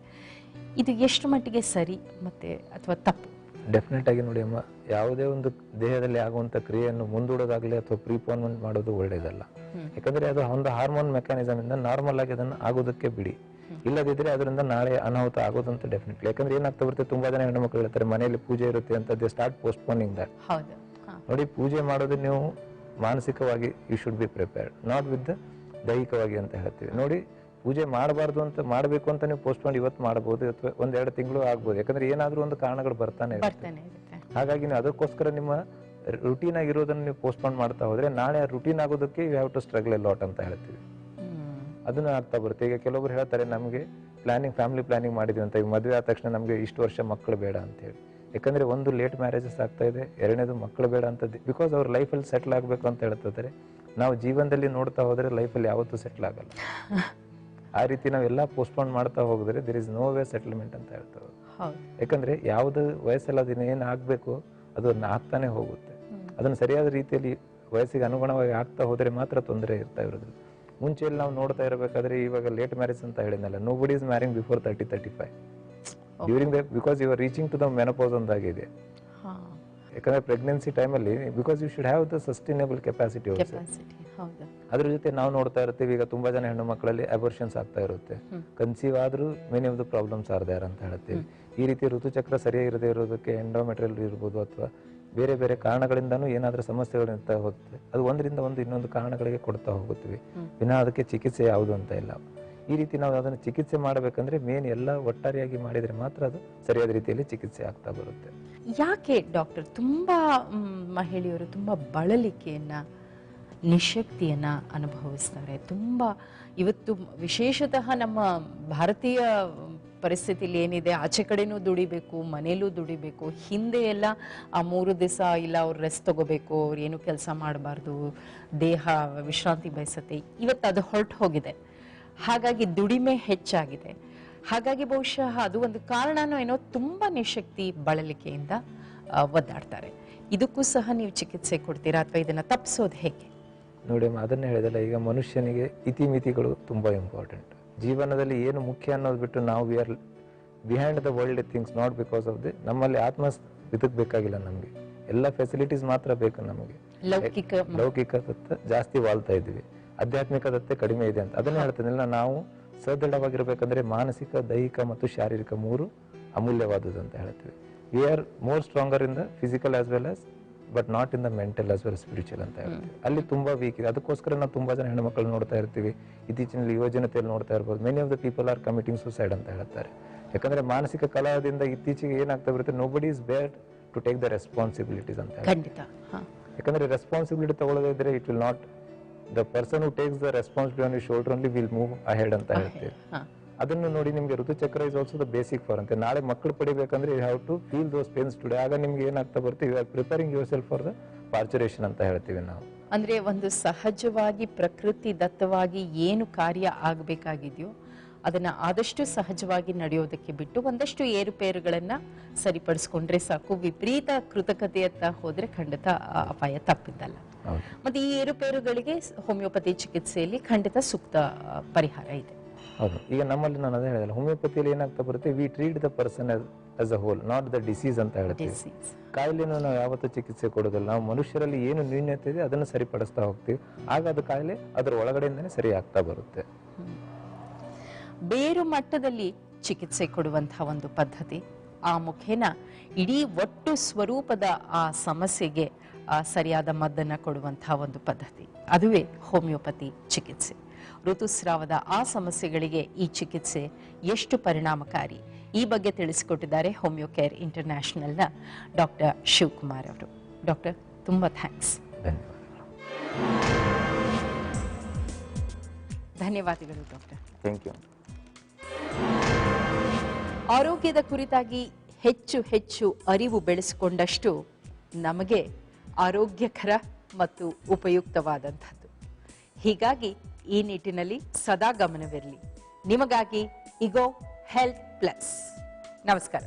ಇದು ಎಷ್ಟು ಮಟ್ಟಿಗೆ ಸರಿ ಮತ್ತೆ ಅಥವಾ ತಪ್ಪು? ಡೆಫಿನೆಟ್ ಆಗಿ ನೋಡಿ ಅಮ್ಮ, ಯಾವುದೇ ಒಂದು ದೇಹದಲ್ಲಿ ಆಗುವಂತ ಕ್ರಿಯೆಯನ್ನು ಮುಂದೂಡೋದಾಗ್ಲಿ ಅಥವಾ ಪ್ರೀಪೋನ್ಮೆಂಟ್ ಮಾಡೋದು ಒಳ್ಳೇದಲ್ಲ. ಯಾಕಂದ್ರೆ ಅದು ಒಂದು ಹಾರ್ಮೋನ್ ಮೆಕ್ಯಾನಿಸಮ್ ಇಂದ ನಾರ್ಮಲ್ ಆಗಿ ಅದನ್ನ ಆಗೋದಕ್ಕೆ ಬಿಡಿ, ಇಲ್ಲದಿದ್ರೆ ಅದರಿಂದ ನಾಳೆ ಅನಾಹುತ ಆಗೋದಂತ ಡೆಫಿನೆಟ್ಲಿ. ಯಾಕಂದ್ರೆ ಏನಾಗ್ತಾ ಬರುತ್ತೆ, ತುಂಬಾ ಜನ ಹೆಣ್ಣು ಮಕ್ಕಳು ಹೇಳ್ತಾರೆ ಮನೆಯಲ್ಲಿ ಪೂಜೆ ಇರುತ್ತೆ ಅಂತ, ದೇ ಸ್ಟಾರ್ಟ್ ಪೋಸ್ಟ್ಪೋನಿಂಗ್ ದಟ್. ನೋಡಿ, ಪೂಜೆ ಮಾಡೋದು ನೀವು ಮಾನಸಿಕವಾಗಿ you should be prepared, not with ದೈಹಿಕವಾಗಿ ಅಂತ ಹೇಳ್ತೀವಿ. ನೋಡಿ, ಪೂಜೆ ಮಾಡಬಾರ್ದು ಅಂತ ಮಾಡಬೇಕು ಅಂತ ನೀವು ಪೋಸ್ಟ್ಪೋನ್ ಇವತ್ತು ಮಾಡಬಹುದು ಅಥವಾ 1-2 ತಿಂಗಳು ಆಗ್ಬೋದು. ಯಾಕಂದ್ರೆ ಏನಾದ್ರೂ ಒಂದು ಕಾರಣಗಳು ಬರ್ತಾನೆ ಇರುತ್ತೆ. ಹಾಗಾಗಿ ನೀವು ಅದಕ್ಕೋಸ್ಕರ ನಿಮ್ಮ ರುಟೀನ್ ಆಗಿರೋದನ್ನ ನೀವು ಪೋಸ್ಟ್ಪೋನ್ ಮಾಡ್ತಾ ಹೋದ್ರೆ ನಾಳೆ ರುಟೀನ್ ಆಗೋದಕ್ಕೆ you have to struggle a lot ಅಂತ ಹೇಳ್ತೀವಿ. ಅದನ್ನ ಆಗ್ತಾ ಬರುತ್ತೆ. ಈಗ ಕೆಲವೊಬ್ರು ಹೇಳ್ತಾರೆ, ನಮಗೆ ಫ್ಯಾಮಿಲಿ ಪ್ಲಾನಿಂಗ್ ಮಾಡಿದ್ವಿ ಅಂತ, ಈಗ ಮದುವೆ ಆದ ತಕ್ಷಣ ನಮಗೆ ಇಷ್ಟು ವರ್ಷ ಮಕ್ಕಳು ಬೇಡ ಅಂತ ಹೇಳಿ. ಯಾಕಂದ್ರೆ ಒಂದು ಲೇಟ್ ಮ್ಯಾರೇಜಸ್ ಆಗ್ತಾ ಇದೆ, ಎರಡನೇದು ಮಕ್ಕಳು ಬೇಡ ಅಂತ, ಬಿಕಾಸ್ ಅವ್ರ ಲೈಫಲ್ಲಿ ಸೆಟ್ಲ್ ಆಗ್ಬೇಕು ಅಂತ ಹೇಳ್ತಾರೆ. ನಾವು ಜೀವನದಲ್ಲಿ ನೋಡ್ತಾ ಹೋದ್ರೆ ಲೈಫಲ್ಲಿ ಯಾವತ್ತೂ ಸೆಟ್ಲ್ ಆಗಲ್ಲ. ಆ ರೀತಿ ನಾವೆಲ್ಲ ಪೋಸ್ಟ್ಪೋನ್ ಮಾಡ್ತಾ ಹೋಗಿದ್ರೆ there is no way settlement ಅಂತ ಹೇಳ್ತೇವೆ. ಯಾಕಂದ್ರೆ ಯಾವ್ದು ವಯಸ್ಸಲ್ಲಿ ಅದನ್ನ ಏನ್ ಆಗ್ಬೇಕು ಅದನ್ನ ಆಗ್ತಾನೆ ಹೋಗುತ್ತೆ. ಅದನ್ನ ಸರಿಯಾದ ರೀತಿಯಲ್ಲಿ ವಯಸ್ಸಿಗೆ ಅನುಗುಣವಾಗಿ ಆಗ್ತಾ ಹೋದ್ರೆ ಮಾತ್ರ ತೊಂದರೆ ಇರ್ತಾ ಇರೋದು. ಮುಂಚೆಯಲ್ಲಿ ನಾವು ನೋಡ್ತಾ ಇರಬೇಕಾದ್ರೆ ಇವಾಗ ಲೇಟ್ ಮ್ಯಾರೇಜ್ ಅಂತ ಹೇಳಿದ್ನಲ್ಲ, nobody is marrying before 30-35 during the because you are reaching to the menopause ಅಂತಾಗಿದೆ. ಯಾಕಂದ್ರೆ ಪ್ರೆಗ್ನೆನ್ಸಿ ಟೈಮಲ್ಲಿ because you should have the sustainable capacity. ಅದ್ರ ಜೊತೆ ನಾವು ನೋಡ್ತಾ ಇರ್ತೀವಿ ಈಗ ತುಂಬಾ ಜನ ಹೆಣ್ಣು ಮಕ್ಕಳಲ್ಲಿ ಅಬರ್ಷನ್ಸ್ ಆಗ್ತಾ ಇರುತ್ತೆ, ಕನ್ಸೀವ್ ಆದ್ರೂ many of the problems are there ಅಂತ ಹೇಳ್ತೀವಿ. ಈ ರೀತಿ ಋತುಚಕ್ರ ಸರಿಯಾಗಿ ಇರದೇ ಇರೋದಕ್ಕೆ ಎಂಡೋಮೆಟ್ರಿಯಲ್ ಇರ್ಬೋದು ಅಥವಾ ಬೇರೆ ಬೇರೆ ಕಾರಣಗಳಿಂದಾನು ಏನಾದ್ರೂ ಸಮಸ್ಯೆಗಳಿರ್ತಾ ಹೋಗುತ್ತೆ, ಅದು ಒಂದರಿಂದ ಒಂದು ಇನ್ನೊಂದು ಕಾರಣಗಳಿಗೆ ಕೊಡ್ತಾ ಹೋಗುತ್ತೀವಿ, ವಿನಃ ಅದಕ್ಕೆ ಚಿಕಿತ್ಸೆ ಯಾವುದು ಅಂತ ಇಲ್ಲ. ಈ ರೀತಿ ನಾವು ಅದನ್ನು ಚಿಕಿತ್ಸೆ ಮಾಡಬೇಕಂದ್ರೆ ಮೇನ್ ಎಲ್ಲ ಒಟ್ಟಾರೆಯಾಗಿ ಮಾಡಿದ್ರೆ ಮಾತ್ರ ಅದು ಸರಿಯಾದ ರೀತಿಯಲ್ಲಿ ಚಿಕಿತ್ಸೆ ಆಗ್ತಾ ಬರುತ್ತೆ. ಯಾಕೆ ಡಾಕ್ಟರ್ ತುಂಬಾ ಮಹಿಳೆಯರು ತುಂಬಾ ಬಳಲಿಕೆಯನ್ನ, ನಿಶಕ್ತಿಯನ್ನ ಅನುಭವಿಸ್ತಾರೆ? ತುಂಬಾ ಇವತ್ತು ವಿಶೇಷತಃ ನಮ್ಮ ಭಾರತೀಯ ಪರಿಸ್ಥಿತಿಲಿ ಏನಿದೆ, ಆಚೆ ಕಡೆನೂ ದುಡಿಬೇಕು, ಮನೇಲೂ ದುಡಿಬೇಕು. ಹಿಂದೆ ಎಲ್ಲ ಆ 3 ದಿವಸ ಇಲ್ಲ ಅವ್ರು ರೆಸ್ಟ್ ತಗೋಬೇಕು, ಅವ್ರು ಏನು ಕೆಲಸ ಮಾಡಬಾರ್ದು, ದೇಹ ವಿಶ್ರಾಂತಿ ಬಯಸುತ್ತೆ. ಇವತ್ತು ಅದು ಹೊರಟು ಹೋಗಿದೆ, ಹಾಗಾಗಿ ದುಡಿಮೆ ಹೆಚ್ಚಾಗಿದೆ. ಹಾಗಾಗಿ ಬಹುಶಃ ಅದು ಒಂದು ಕಾರಣನೋ ಏನೋ, ತುಂಬಾ ನಿಶಕ್ತಿ ಬಳಲಿಕೆಯಿಂದ ಒದ್ದಾಡ್ತಾರೆ. ಇದಕ್ಕೂ ಸಹ ನೀವು ಚಿಕಿತ್ಸೆ ಕೊಡ್ತೀರಾ ಅಥವಾ ಇದನ್ನ ತಪ್ಪಿಸೋದು ಹೇಗೆ? ನೋಡಿ, ಅದನ್ನ ಹೇಳಿದಲ್ಲ, ಈಗ ಮನುಷ್ಯನಿಗೆ ಇತಿಮಿತಿಗಳು ತುಂಬಾ ಇಂಪಾರ್ಟೆಂಟ್. ಜೀವನದಲ್ಲಿ ಏನು ಮುಖ್ಯ ಅನ್ನೋದು ಬಿಟ್ಟು ನಾವು we are behind the world things, not because of the ನಮ್ಮಲ್ಲಿ ಇದಕ್ಕೆ ಬೇಕಾಗಿಲ್ಲ, ನಮಗೆ ಎಲ್ಲ ಫೆಸಿಲಿಟೀಸ್ ಮಾತ್ರ ಬೇಕು. ನಮಗೆ ಲೌಕಿಕದತ್ತ ಜಾಸ್ತಿ ವಾಳ್ತಾ ಇದ್ದೀವಿ, ಆಧ್ಯಾತ್ಮಿಕದತ್ತೆ ಕಡಿಮೆ ಇದೆ ಅಂತ. ಅದನ್ನೇ ಹೇಳ್ತೇನಿಲ್ಲ, ನಾವು ಸದೃಢವಾಗಿರ್ಬೇಕಂದ್ರೆ ಮಾನಸಿಕ, ದೈಹಿಕ ಮತ್ತು ಶಾರೀರಿಕ 3 ಅಮೂಲ್ಯವಾದದ್ದು ಅಂತ ಹೇಳ್ತೀವಿ. We R more stronger in the physical as well as but not in the mental as well spiritual ಅಂತ ಹೇಳ್ತೀವಿ. ಅಲ್ಲಿ ತುಂಬಾ ವೀಕ್ ಇದೆ. ಅದಕ್ಕೋಸ್ಕರ ನಾವು ತುಂಬಾ ಜನ ಹೆಣ್ಣುಮಕ್ಕಳು ನೋಡ್ತಾ ಇರ್ತೀವಿ, ಇತ್ತೀಚಿನ ಯುವಜನತೆಯಲ್ಲಿ ನೋಡ್ತಾ ಇರ್ಬೋದು, many of the people are committing suicide ಅಂತ ಹೇಳ್ತಾರೆ. ಯಾಕಂದ್ರೆ ಮಾನಸಿಕ ಕಲಹದಿಂದ ಇತ್ತೀಚೆಗೆ ಏನಾಗ್ತಾ ಬರುತ್ತೆ, nobody is bear to take the responsibilities ಅಂತ ಹೇಳ್ತಾರೆ. ಯಾಕಂದ್ರೆ ರೆಸ್ಪಾನ್ಸಿಬಿಲಿಟಿ ತಗೊಳ್ಳೋದೇ ಇದ್ರೆ it will not, the person who takes the responsibility on your shoulder only will move ahead ಅಂತ ಹೇಳ್ತೀವಿ. ಅದನ್ನು ನೋಡಿ, ನಿಮ್ಗೆ ಋತುಚಕ್ರ is also the basic for ಅಂತ. ನಾಳೆ ಮಕ್ಕಳು ಪಡಿಬೇಕಂದ್ರೆ you have to feel those pains today. ಆಗ ನಿಮ್ಗೆ ಏನಾಗ್ತಾ ಬರುತ್ತೆ, you are preparing yourself for the parturition ಅಂತ ಹೇಳ್ತೀವಿ ನಾವು. ಅಂದ್ರೆ ಒಂದು ಸಹಜವಾಗಿ ಪ್ರಕೃತಿ ದತ್ತವಾಗಿ ಏನು ಕಾರ್ಯ ಆಗಬೇಕಾಗಿದೆಯೋ ಅದನ್ನ ಆದಷ್ಟು ಸಹಜವಾಗಿ ನಡೆಯೋದಕ್ಕೆ ಬಿಟ್ಟು ಒಂದಷ್ಟು ಏರುಪೇರುಗಳನ್ನ ಸರಿಪಡಿಸ್ಕೊಂಡ್ರೆ ಸಾಕು. ವಿಪರೀತ ಕೃತಕತೆಯತ್ತ ಹೋದ್ರೆ ಖಂಡಿತ ಅಪಾಯ ತಪ್ಪಿದ್ದಲ್ಲ. ಮತ್ತೆ ಈ ಏರುಪೇರುಗಳಿಗೆ ಹೋಮಿಯೋಪತಿ ಚಿಕಿತ್ಸೆಯಲ್ಲಿ ಖಂಡಿತ ಸೂಕ್ತ ಪರಿಹಾರ ಇದೆ. ಹೌದು. ಈಗ ನಮ್ಮಲ್ಲಿ ನಾನು ಅದೇ ಹೇಳಿದೆ, ಹೋಮಿಯೋಪತಿಯಲ್ಲಿ ಏನಾಗ್ತಾ ಬರುತ್ತೆ, we treat the person as a hole, not the disease ಅಂತ ಹೇಳ್ತೀವಿ. ಕಾಯಿಲೆಯನ್ನು ನಾವು ಯಾವತ್ತೂ ಚಿಕಿತ್ಸೆ ಕೊಡೋದಿಲ್ಲ. ನಾವು ಮನುಷ್ಯರಲ್ಲಿ ಏನು ನ್ಯೂನ್ಯತೆ ಇದೆ ಅದನ್ನು ಸರಿಪಡಿಸ್ತಾ ಹೋಗ್ತೀವಿ, ಆಗ ಅದು ಕಾಯಿಲೆ ಅದರ ಒಳಗಡೆಯಿಂದನೇ ಸರಿ ಆಗ್ತಾ ಬರುತ್ತೆ. ಬೇರು ಮಟ್ಟದಲ್ಲಿ ಚಿಕಿತ್ಸೆ ಕೊಡುವಂತಹ ಒಂದು ಪದ್ಧತಿ, ಆ ಮುಖೇನ ಇಡೀ ಒಟ್ಟು ಸ್ವರೂಪದ ಆ ಸಮಸ್ಯೆಗೆ ಸರಿಯಾದ ಮದ್ದನ್ನ ಕೊಡುವಂತಹ ಒಂದು ಪದ್ಧತಿ, ಅದುವೇ ಹೋಮಿಯೋಪತಿ ಚಿಕಿತ್ಸೆ. ಋತುಸ್ರಾವದ ಆ ಸಮಸ್ಯೆಗಳಿಗೆ ಈ ಚಿಕಿತ್ಸೆ ಎಷ್ಟು ಪರಿಣಾಮಕಾರಿ, ಈ ಬಗ್ಗೆ ತಿಳಿಸಿಕೊಟ್ಟಿದ್ದಾರೆ ಹೋಮಿಯೋ ಕೇರ್ ಇಂಟರ್ನ್ಯಾಷನಲ್ನ ಡಾಕ್ಟರ್ ಶಿವಕುಮಾರ್ ಅವರು. ಡಾಕ್ಟರ್, ತುಂಬಾ ಥ್ಯಾಂಕ್ಸ್. ಧನ್ಯವಾದಗಳು ಡಾಕ್ಟರ್. Thank you. ಆರೋಗ್ಯದ ಕುರಿತಾಗಿ ಹೆಚ್ಚು ಹೆಚ್ಚು ಅರಿವು ಬೆಳೆಸಿಕೊಂಡಷ್ಟು ನಮಗೆ ಆರೋಗ್ಯಕರ ಮತ್ತು ಉಪಯುಕ್ತವಾದಂಥದ್ದು. ಹೀಗಾಗಿ ಈ ನಿಟ್ಟಿನಲ್ಲಿ ಸದಾ ಗಮನವಿರಲಿ. ನಿಮಗಾಗಿ ಇಗೋ ಹೆಲ್ತ್ ಪ್ಲಸ್. ನಮಸ್ಕಾರ.